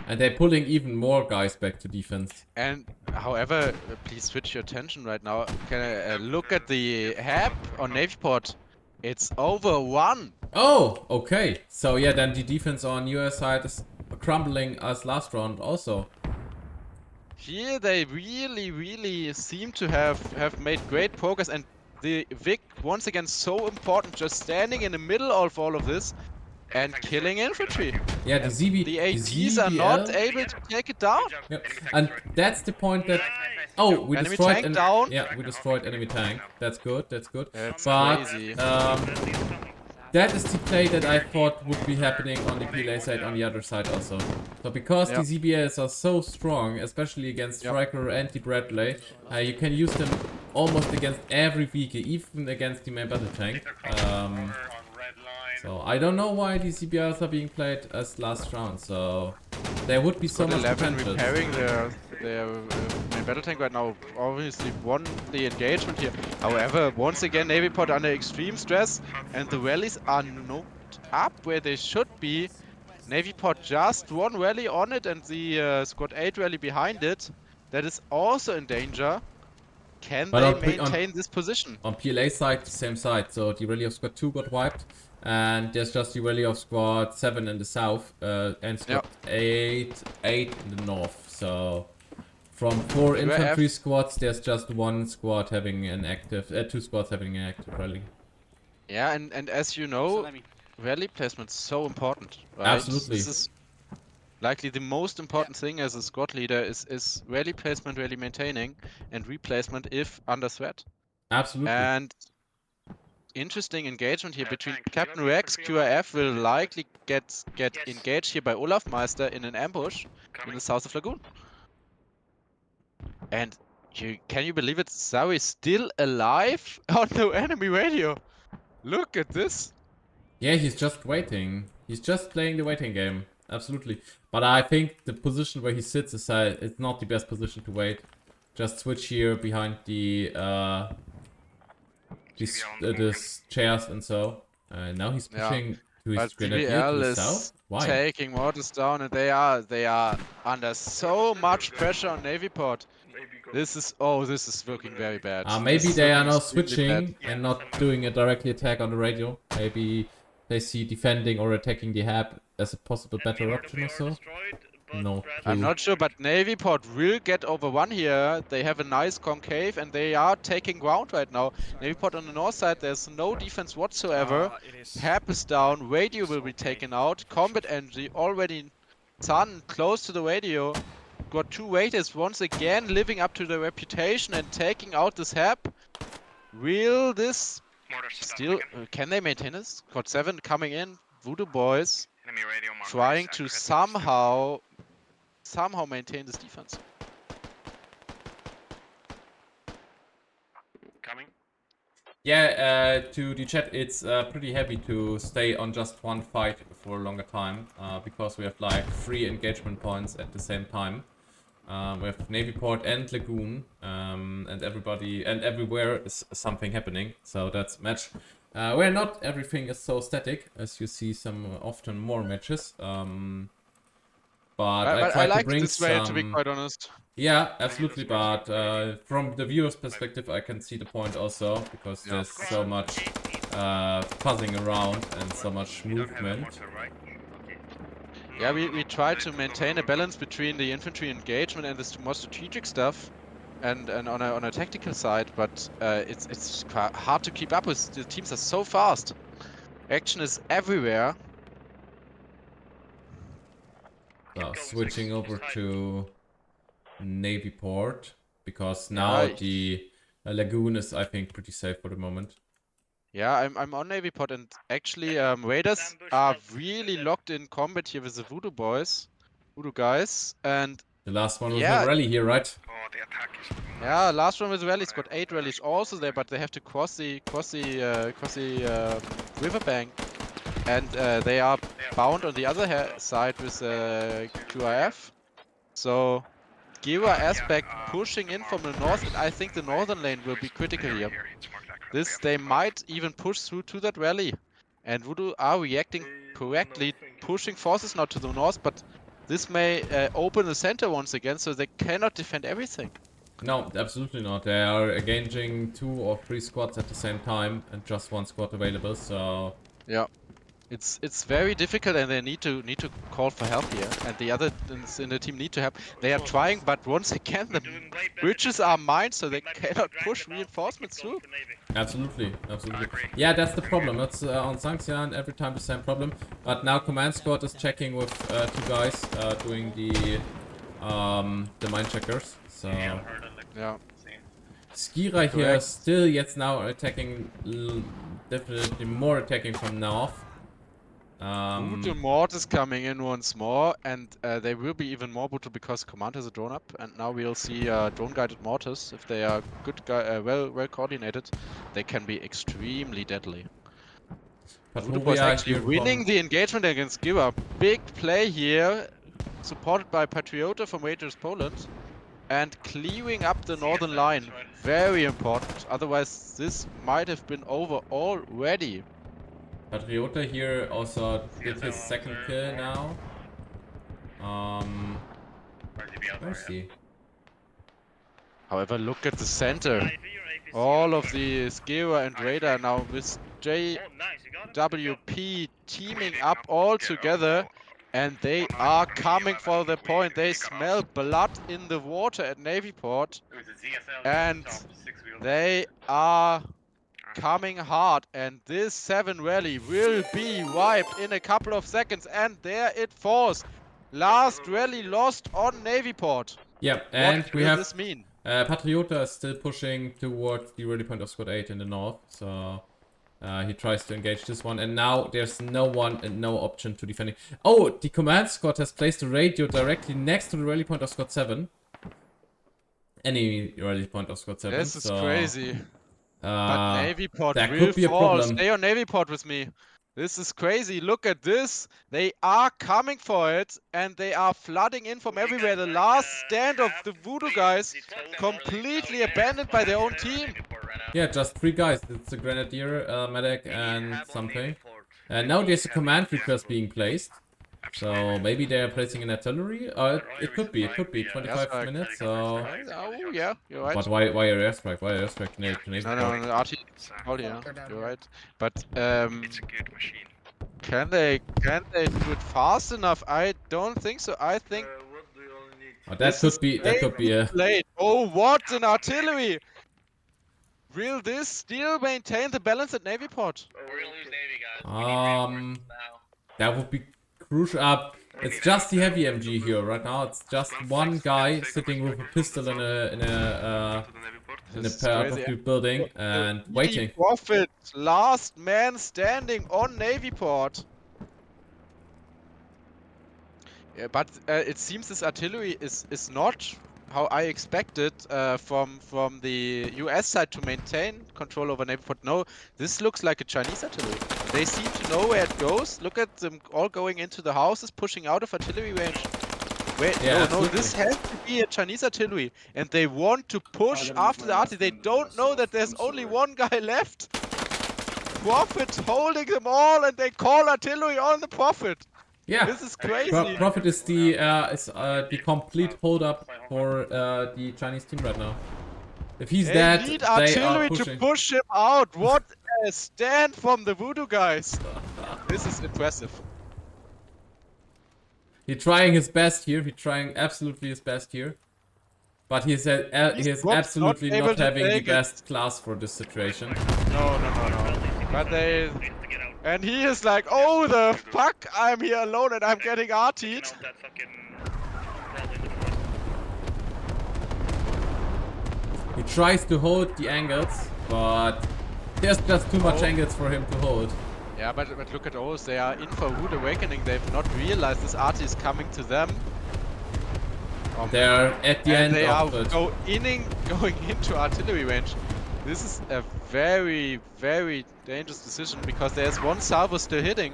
And they're pulling even more guys back to defense. And however, please switch your attention right now. Can I look at the hub on Navy port? It's over 1. Oh, okay. So yeah, then the defense on US side is crumbling as last round also. Here they really seem to have made great progress, and the Vic once again so important, just standing in the middle of all of this and killing infantry. Yeah, the ATs are not able to take it down. Yep. And that's the point that... Oh, we enemy destroyed... tank down. Yeah, we destroyed enemy tank. That's good, that's good. That's but, crazy. that is the play that I thought would be happening on the PLA side on the other side also. So because the ZBS are so strong, especially against Striker and the Bradley, you can use them almost against every vehicle, even against the main battle tank. So I don't know why the CBRs are being played as last round, so there would be so much potential. Repairing their main battle tank right now, obviously won the engagement here. However, once again, Navy port under extreme stress, and the rallies are not up where they should be. Navy port just one rally on it, and the Squad 8 rally behind it. That is also in danger. Can they maintain this position? On PLA side, the same side. So the rally of Squad 2 got wiped, and there's just the rally of Squad 7 in the south, and Squad 8 in the north. So from 4 infantry squads, there's just 1 squad having an active, 2 squads having an active rally. Yeah, and as you know, rally placement is so important, right? Absolutely. This is likely the most important thing as a squad leader is rally placement, rally maintaining, and replacement if under threat. Absolutely. And interesting engagement here between Captain Rex. QRF will likely get engaged here by Olaf Meister in an ambush in the south of Lagoon. And can you believe it? Zawi is still alive on the enemy radio. Look at this. Yeah, he's just waiting. He's just playing the waiting game. Absolutely. But I think the position where he sits is it's not the best position to wait. Just switch here behind the chairs and so. Now he's pushing to his grenadier to the south. Why? Taking mortars down, and they are under so much pressure on Navy port. This is looking very bad. Maybe they are now switching and not doing a directly attack on the radio. Maybe they see defending or attacking the hub as a possible better option or so. but No Brad clue. I'm not sure, but Navy Port will get over one here. They have a nice concave and they are taking ground right now. Navy Port on the north side, there's no defense whatsoever. It is. Hap is down, radio will be Okay, taken out. Combat energy already done, close to the radio. Got two waiters once again living up to their reputation and taking out this Hap. Will this still, can they maintain this? Got 7 coming in, Voodoo Boys Enemy radio marker trying is to critical. somehow maintain this defense. Coming. Yeah, to the chat, it's pretty heavy to stay on just one fight for a longer time, because we have like 3 engagement points at the same time. We have Navy Port and Lagoon, and everybody and everywhere is something happening. So that's match where not everything is so static, as you see some often more matches. But I try like to bring this way, some. to be quite honest. Yeah, absolutely. But from the viewer's perspective, I can see the point also, because Yeah. there's so much fuzzing around and so much You don't have the movement. mortar, right? Okay. Yeah, we try to maintain a balance between the infantry engagement and the more strategic stuff, and on a tactical side. But it's hard to keep up with. The teams are so fast. Action is everywhere. So switching over to Navy Port, because now Yeah, the Lagoon is, I think, pretty safe for the moment. Yeah, I'm on Navy Pod, and actually Raiders are really locked in combat here with the Voodoo Boys, Voodoo guys, and The last one was Yeah. a rally here, right? Oh, the attack is. yeah, last one with rallies got 8 rallies also there, but they have to cross the riverbank, and they are bound on the other side with QRF. So Gira aspect pushing in from the north, and I think the northern lane will be critical here. They might even push through to that rally, and Voodoo are reacting correctly, pushing forces now to the north, but this may open the center once again, so they cannot defend everything. No, absolutely not. They are engaging 2 or 3 squads at the same time, and just 1 squad available. So Yeah, it's very difficult, and they need to call for help here, and the other in the team need to help. They are trying, but once again the bridges are mined, so they cannot push reinforcements through. absolutely. Yeah, that's the problem. That's on Sanxian every time the same problem. But now command squad is checking with 2 guys doing the mine checkers. So Yeah. Skira here Correct. still yet now attacking, definitely more attacking from north. Voodoo Mort is coming in once more, and they will be even more brutal because command has a drone up, and now we'll see drone guided mortars. If they are good, well coordinated, they can be extremely deadly. Voodoo was actually winning the engagement against Gira. Big play here, supported by Patriota from Rangers Poland, and clearing up the northern line. Very important. Otherwise, this might have been over already. Patriota here also did his 2nd kill now. Where is he? However, look at the center. All of the Skira and Raider now with JWP teaming up all together, and they are coming for the point. They smell blood in the water at Navy Port, and they are coming hard, and this 7 rally will be wiped in a couple of seconds, and there it falls. Last rally lost on Navy Port. Yeah, and What we will have this mean? Patriota is still pushing towards the rally point of squad 8 in the north, so he tries to engage this one, and now there's no one and no option to defending. Oh, the command squad has placed a radio directly next to the rally point of squad 7. Any rally point of squad 7. This is crazy. But But Navy Port that will could be a fall. problem. Stay on Navy Port with me. This is crazy. Look at this. They are coming for it, and they are flooding in from everywhere. The last stand of the Voodoo guys completely abandoned by their own team. Yeah, just 3 guys. It's a Grenadier, medic, and something. And now there's a command request being placed. So maybe they're placing an artillery? It could be 25 minutes, so... Oh, yeah, you're right. But why airstrike? Why airstrike? No, RT. Oh, yeah, you're right. But, It's a good machine. can they do it fast enough? I don't think so. I think Oh, that This could be a. late. Oh, what an artillery! Will this still maintain the balance at Navy port? We're gonna lose Navy, guys. We need reinforcements now. That would be crucial. It's just the heavy MG here right now. It's just one guy sitting with a pistol in a This is part crazy. of the building and waiting. Prophet, last man standing on Navy port. Yeah, but it seems this artillery is not how I expected from the US side to maintain control over Navy port. No, this looks like a Chinese artillery. They seem to know where it goes. Look at them all going into the houses, pushing out of artillery range. Wait, Yeah, no, this has to be a Chinese artillery, and they want to push after the artillery. They don't know that there's only one guy left. Prophet holding them all, and they call artillery on the Prophet. Yeah, This is crazy. Prophet is the complete hold up for the Chinese team right now. If he's They dead, need they are artillery to pushing. push him out. What a stand from the Voodoo guys. This is impressive. He's trying his best here. He's trying absolutely his best here. But he's absolutely able not to having the take it. best class for this situation. No. But they... And he is like, oh the fuck, I'm here alone and I'm getting artied. Out that fucking wall in the forest. He tries to hold the angles, but there's just too much angles for him to hold. Yeah, but look at O's, they are in for Rude Awakening. They've not realized this arty is coming to them. They're at the And end they of are it. going into artillery range. This is a very, very dangerous decision because there's one salvo still hitting.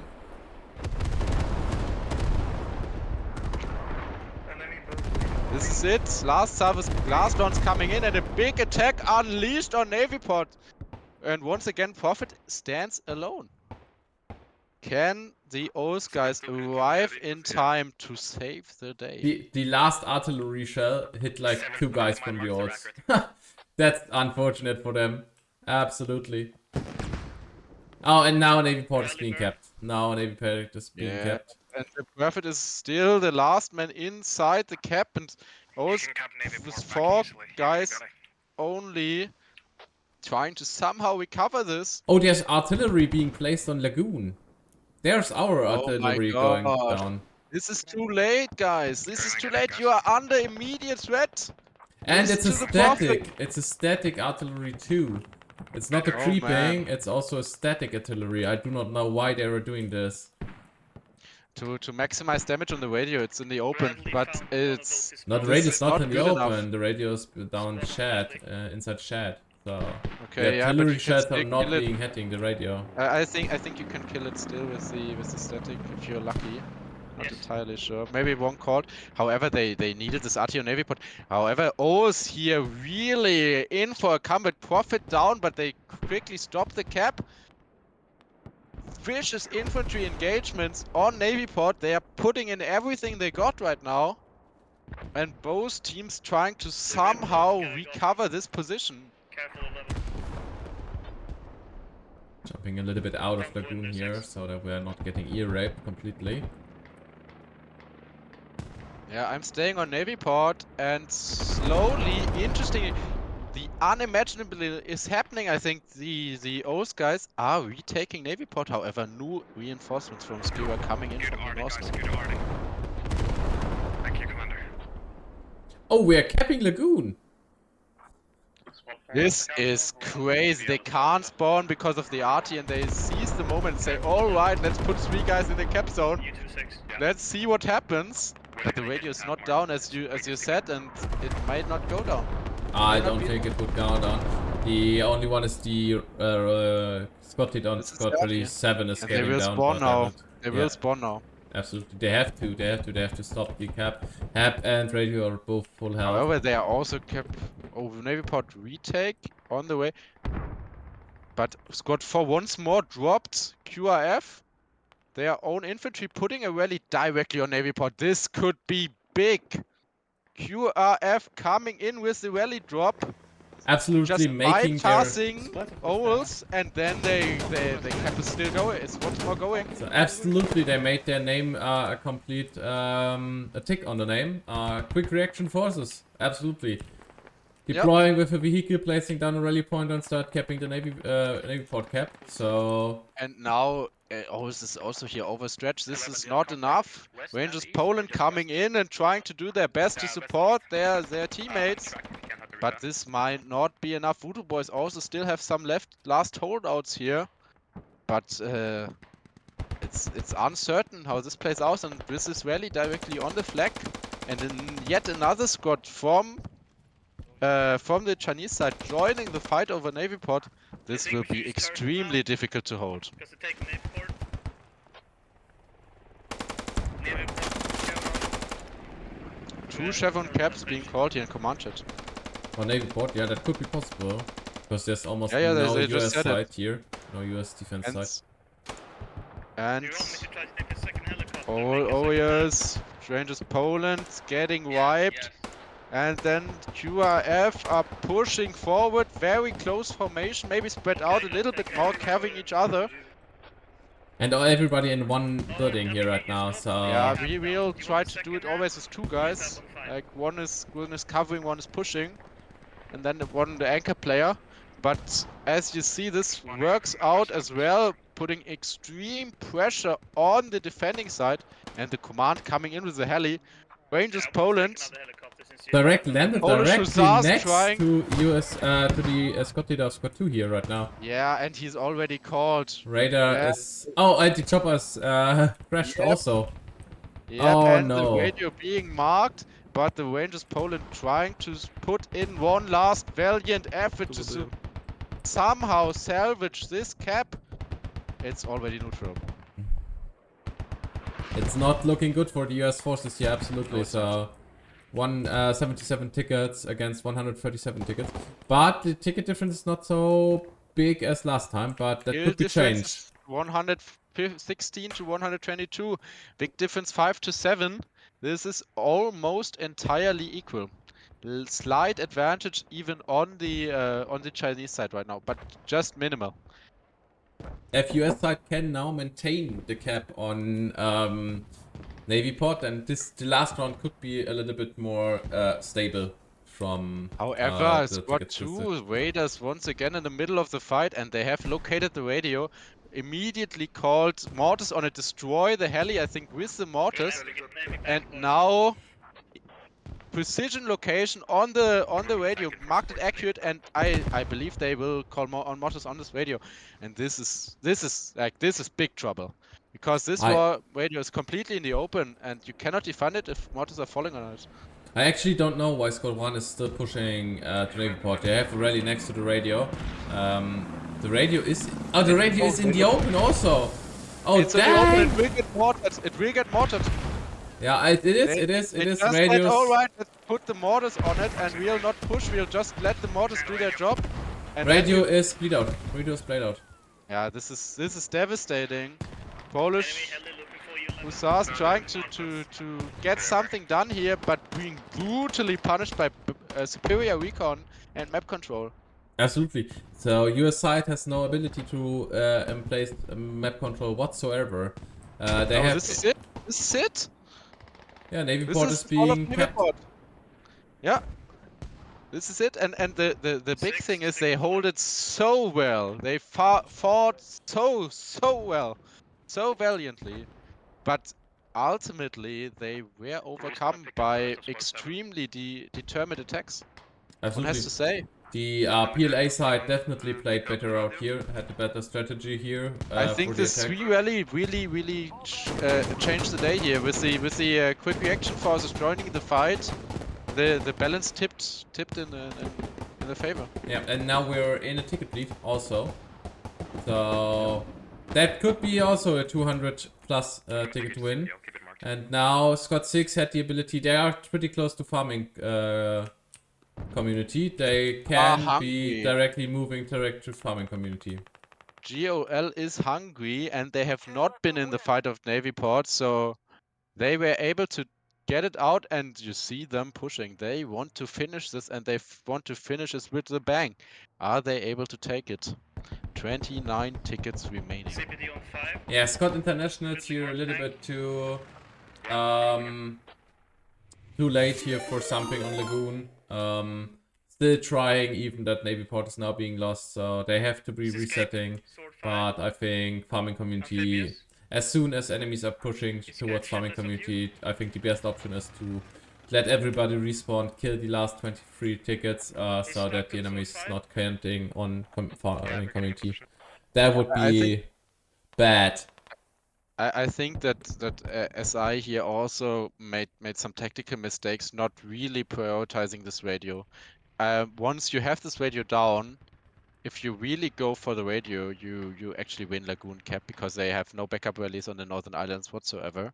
This is it. Last salvos, last one's coming in, and a big attack unleashed on Navy port. And once again, Prophet stands alone. Can the O's guys arrive in time to save the day? The last artillery shell hit like 2 guys from the O's. That's unfortunate for them. Absolutely. Oh, and now Navy port is being kept. Now Navy port is being kept. And the Prophet is still the last man inside the cap, and O's with 4 guys only trying to somehow recover this. Oh, there's artillery being placed on Lagoon. There's our artillery going down. This is too late, guys. This is too late. You are under immediate threat. And Listen it's a to the Prophet. static. It's a static artillery too. It's not a creeping. It's also a static artillery. I do not know why they are doing this. To maximize damage on the radio, it's in the open, but it's Not the This radio's is not not in the good enough. open. The radio's down shed, inside shed. So okay. the Yeah, but artillery you can shells still are not kill it. being hitting the radio. I think you can kill it still with the static if you're lucky. Not entirely sure. Maybe one called. However, they needed this RT on Navy port. However, O's here really in for a comeback. Prophet down, but they quickly stop the cap. Vicious infantry engagements on Navy port. They are putting in everything they got right now. And both teams trying to somehow recover this position. Careful of level. Jumping a little bit out of Lagoon here so that we are not getting ear raped completely. Yeah, I'm staying on Navy port, and slowly, interestingly, the unimaginable is happening. I think the O's guys are retaking Navy port. However, new reinforcements from Ski are coming in from the north. Thank you, Commander. Oh, we are capping Lagoon. This is crazy. They can't spawn because of the RT, and they seize the moment and say, all right, let's put 3 guys in the cap zone. U26. Let's see what happens. But the radio is not down as you said, and it might not go down. I don't think it would go down. The only one is the Scotty down. Scott 27 is And getting they will down. spawn but now. I would- They yeah, will spawn now. Absolutely, they have to stop the cap. Hap and radio are both full health. However, they are also kept over Navy port retake on the way. But Squad 4 once more dropped QRF. Their own infantry putting a rally directly on Navy port. This could be big. QRF coming in with the rally drop. absolutely just making their bypassing Owls, and then they kept it still going. It's once more going. so absolutely they made their name a complete a tick on the name. Quick reaction forces, absolutely. Deploying with a vehicle, placing down a rally point and start capping the Navy port cap. So And now Owls is also here overstretched. This is not enough. Rangers Poland coming in and trying to do their best to support their teammates. But this might not be enough. Voodoo Boys also still have some last holdouts here. But it's uncertain how this plays out, and this is rally directly on the flag. And then yet another squad from the Chinese side joining the fight over Navy port. This will be extremely difficult to hold. Because they take Navy port. Navy port. Two Chevron caps being called here in command chat. for Navy port, yeah, that could be possible. Because there's almost Yeah, no they just US said side it. here. No US defense side. And Do you want me to try to take a second helicopter? oh yes, Rangers Poland getting wiped. And then QRF are pushing forward, very close formation, maybe spread out a little bit more, carrying each other. And everybody in one building here right now, so... Yeah, we will try to do it always as two guys. Like one is covering, one is pushing. And then the anchor player. But as you see, this works out as well, putting extreme pressure on the defending side. And the command coming in with the heli. Rangers Poland. Direct landed Polish directly hussars next trying- to US, to the squad leader of squad 2 here right now. Yeah, and he's already called. Radar Yeah. is... Oh, and the choppers crashed Yep. also. Yep, Oh, and no. the radio being marked, but the Rangers Poland trying to put in one last valiant effort to somehow salvage this cap. It's already neutral. It's not looking good for the US forces here, absolutely. No, it's So, 177 tickets against 137 tickets. But the ticket difference is not so big as last time, but that Kill could be difference changed. is 116 to 122. Big difference 5 to 7. This is almost entirely equal. Slight advantage even on the Chinese side right now, but just minimal. If US side can now maintain the cap on Navy port, and the last round could be a little bit more stable from. However, the Squad ticket 2 system. Raiders once again in the middle of the fight, and they have located the radio. Immediately called mortars on it, destroy the heli, I think, with the mortars. And now precision location on the radio, marked it accurate, and I believe they will call on mortars on this radio. And this is big trouble. Because this radio is completely in the open, and you cannot defend it if mortars are falling on it. I actually don't know why Squad 1 is still pushing to Navy port. They have a rally next to the radio. The radio is... Oh, the radio is in the open also! Oh, it's in the open, dang! it will get mortared. It will get mortared. Yeah, it is They just radios. said, alright, let's put the mortars on it, and we'll not push, we'll just let the mortars do their job. And Radio is split out. Radio is split out. yeah, this is devastating. Polish hussars trying to get something done here, but being brutally punished by superior recon and map control. Absolutely. So US side has no ability to place map control whatsoever. They have. This is it. This is it. Yeah, Navy This port is is being kept. Yeah. This is it, and the big thing is they hold it so well. They fought so well, so valiantly, but ultimately they were overcome by extremely determined attacks. Absolutely. One has to say. The PLA side definitely played better out here, had a better strategy here. I think this 3 rally really changed the day here with the quick reaction forces joining the fight. The balance tipped in the favor. Yeah, and now we're in a ticket lead also. So that could be also a 200 plus ticket win. And now Squad 6 had the ability, they are pretty close to farming community. They can be directly moving direct to farming community. GOL is hungry, and they have not been in the fight of Navy port, so they were able to get it out, and you see them pushing. They want to finish this, and they want to finish this with a bang. Are they able to take it? 29 tickets remaining. CPD on 5. Yeah, Scott International's here a little bit too late here for something on Lagoon. Still trying, even that Navy port is now being lost, so they have to be resetting. Sword 5. But I think farming community, Amphibious. as soon as enemies are pushing towards farming community, I think the best option is to let everybody respawn, kill the last 23 tickets, so that the enemy is not counting on farming community. That would be bad. I think that SI here also made some tactical mistakes, not really prioritizing this radio. Once you have this radio down, if you really go for the radio, you actually win Lagoon Cap, because they have no backup rallies on the Northern Islands whatsoever.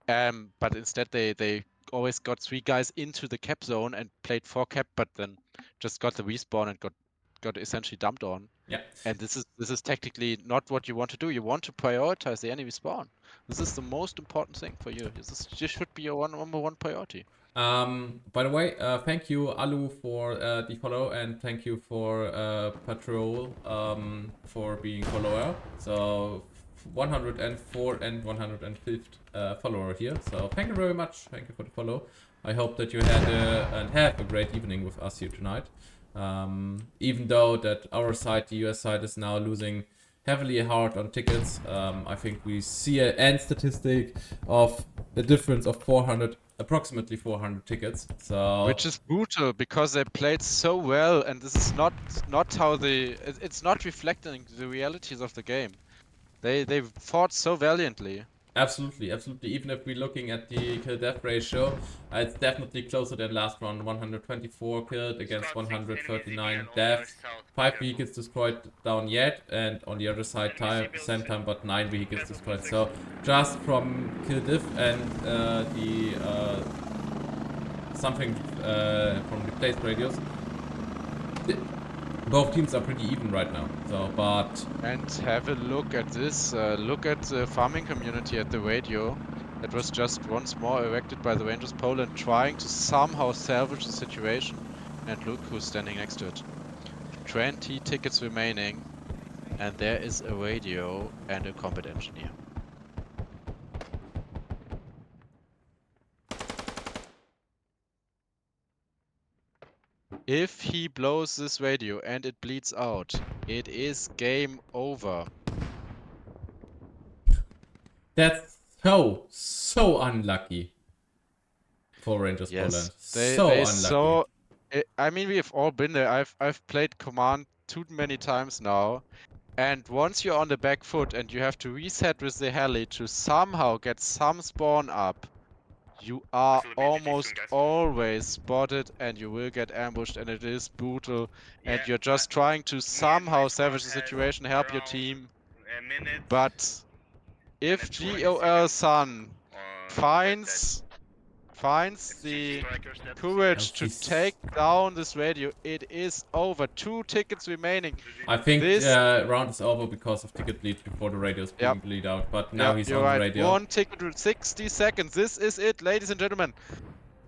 But instead they always got 3 guys into the cap zone and played 4 cap, but then just got the respawn and got essentially dumped on. Yeah. And this is tactically not what you want to do. You want to prioritize the enemy spawn. This is the most important thing for you. This should be your number one priority. By the way, thank you Alu for the follow, and thank you for Patrol for being follower. So 104 and 105th follower here. So thank you very much. Thank you for the follow. I hope that you had and have a great evening with us here tonight. Even though that our side, the US side, is now losing heavily hard on tickets, I think we see an end statistic of a difference of approximately 400 tickets. So which is brutal, because they played so well, and this is not how it's not reflecting the realities of the game. They fought so valiantly. absolutely. Even if we're looking at the kill-death ratio, it's definitely closer than last round. 124 killed against 139 deaths. 5 vehicles destroyed down yet, and on the other side, same time, but 9 vehicles destroyed. So just from kill-diff and something from the place radios, both teams are pretty even right now. So, but And have a look at this. Look at the farming community at the radio. That was just once more erected by the Rangers Poland, trying to somehow salvage the situation. And look who's standing next to it. 20 tickets remaining, and there is a radio and a combat engineer. If he blows this radio and it bleeds out, it is game over. that's so unlucky for Rangers Poland. So unlucky. I mean, we've all been there. I've played Command too many times now, and once you're on the back foot and you have to reset with the heli to somehow get some spawn up, you are almost always spotted and you will get ambushed, and it is brutal. And you're just trying to somehow salvage the situation, help your team. But if GOL Sun finds the courage to take down this radio, it is over. 2 tickets remaining. I think round is over because of ticket bleed before the radio is being bleed out, but now he's on the radio. 1 ticket with 60 seconds. This is it, ladies and gentlemen.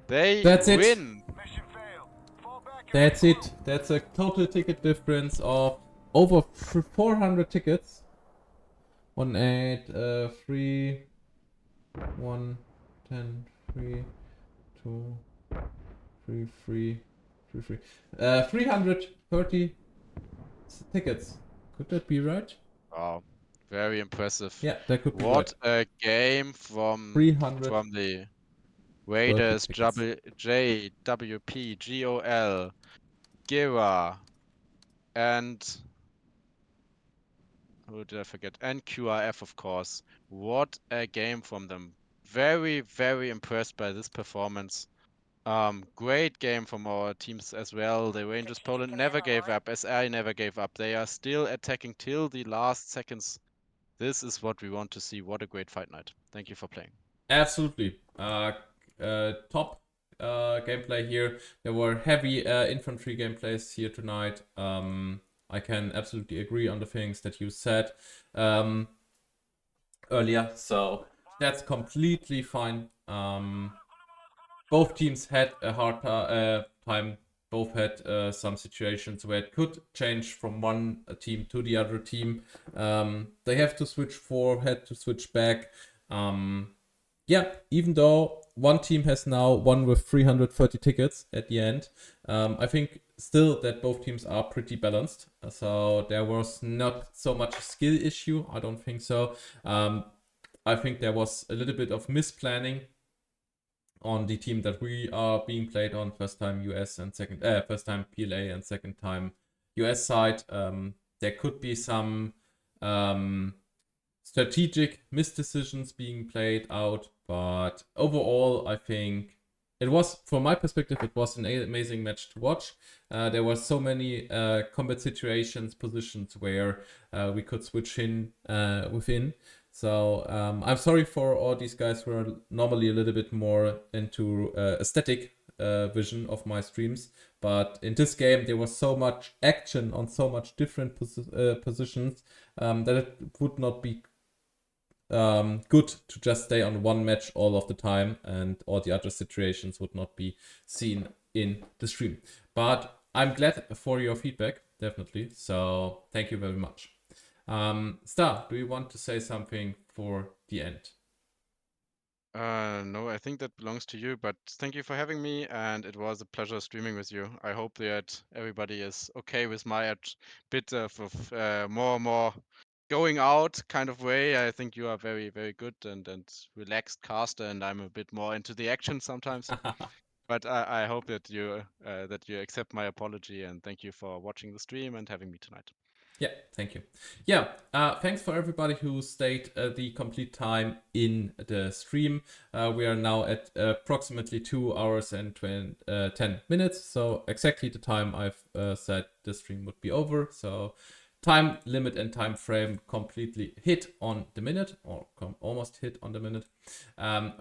That's it. Win. Mission failed. Fall back. That's it. That's a total ticket difference of over 400 tickets. 1, 8, 3, 1, 10, 3, 2, 3, 3, 3, 3. 330 tickets. Could that be right? Wow, very impressive. Yeah, that could be What right. a game from 300 the Raiders, tickets. JWP, GOL, Gira, and who did I forget? And QRF, of course. What a game from them. Very, very impressed by this performance. Great game from our teams as well. The Rangers Poland never gave up. SI never gave up. They are still attacking till the last seconds. This is what we want to see. What a great fight night. Thank you for playing. Absolutely. Top gameplay here. There were heavy infantry gameplays here tonight. I can absolutely agree on the things that you said earlier. So that's completely fine. both teams had a hard time. Both had some situations where it could change from one team to the other team. They have to switch had to switch back. Yeah, even though one team has now won with 330 tickets at the end, I think still that both teams are pretty balanced. So there was not so much a skill issue. I don't think so. I think there was a little bit of misplanning on the team that we are being played on. First time US and first time PLA and second time US side. There could be some strategic misdecisions being played out, but overall, I think it was, from my perspective, it was an amazing match to watch. There were so many combat situations, positions where we could switch in within. So I'm sorry for all these guys who are normally a little bit more into aesthetic vision of my streams. But in this game, there was so much action on so much different positions that it would not be good to just stay on one match all of the time, and all the other situations would not be seen in the stream. But I'm glad for your feedback, definitely. So thank you very much. Star, do you want to say something for the end? No, I think that belongs to you, but thank you for having me, and it was a pleasure streaming with you. I hope that everybody is okay with my bit of more going out kind of way. I think you are very, very good and relaxed caster, and I'm a bit more into the action sometimes. But I hope that you accept my apology, and thank you for watching the stream and having me tonight. Yeah, thank you. Yeah, thanks for everybody who stayed the complete time in the stream. We are now at approximately 2 hours and 10 minutes. So exactly the time I've said the stream would be over. So time limit and time frame completely hit on the minute, or almost hit on the minute.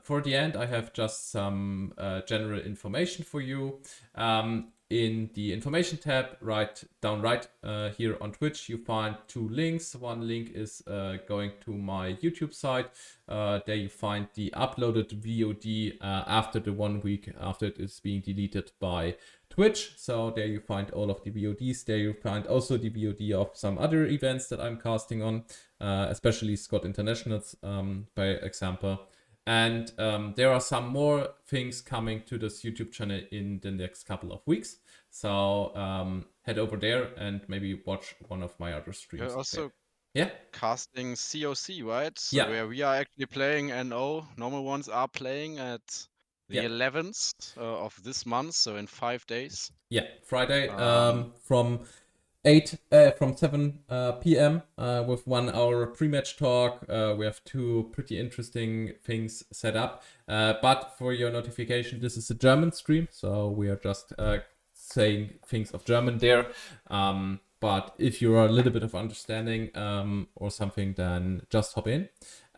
For the end, I have just some general information for you. In the information tab, right here on Twitch, you find 2 links. One link is going to my YouTube site. There you find the uploaded VOD after the 1 week after it is being deleted by Twitch. So there you find all of the VODs. There you find also the VOD of some other events that I'm casting on, especially Scott Internationals, by example. And there are some more things coming to this YouTube channel in the next couple of weeks. So head over there and maybe watch one of my other streams. You're also yeah, casting COC, right? So yeah, where we are actually playing NO. Normal ones are playing at the yeah. 11th of this month, so in 5 days. Yeah, Friday from 7 p.m. With 1 hour pre-match talk. We have 2 pretty interesting things set up. But for your notification, this is a German stream, so we are just saying things of German there. But if you are a little bit of understanding or something, then just hop in.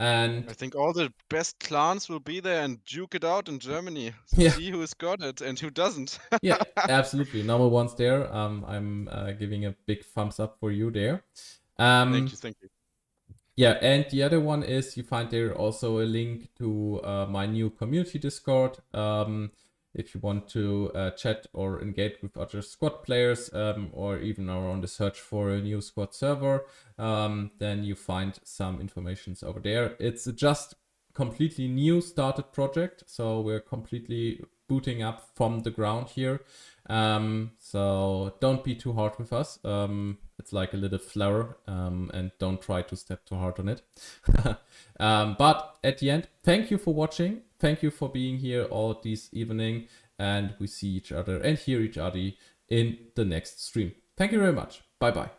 And I think all the best clans will be there and duke it out in Germany. Yeah. See who's got it and who doesn't. Yeah, absolutely. Number one's there. I'm giving a big thumbs up for you there. Thank you. Yeah, and the other one is you find there also a link to my new community Discord. If you want to chat or engage with other squad players, or even are on the search for a new squad server, then you find some informations over there. It's just completely new started project, so we're completely booting up from the ground here. So don't be too hard with us. It's like a little flower, and don't try to step too hard on it. But at the end, thank you for watching. Thank you for being here all this evening, and we see each other and hear each other in the next stream. Thank you very much. Bye bye.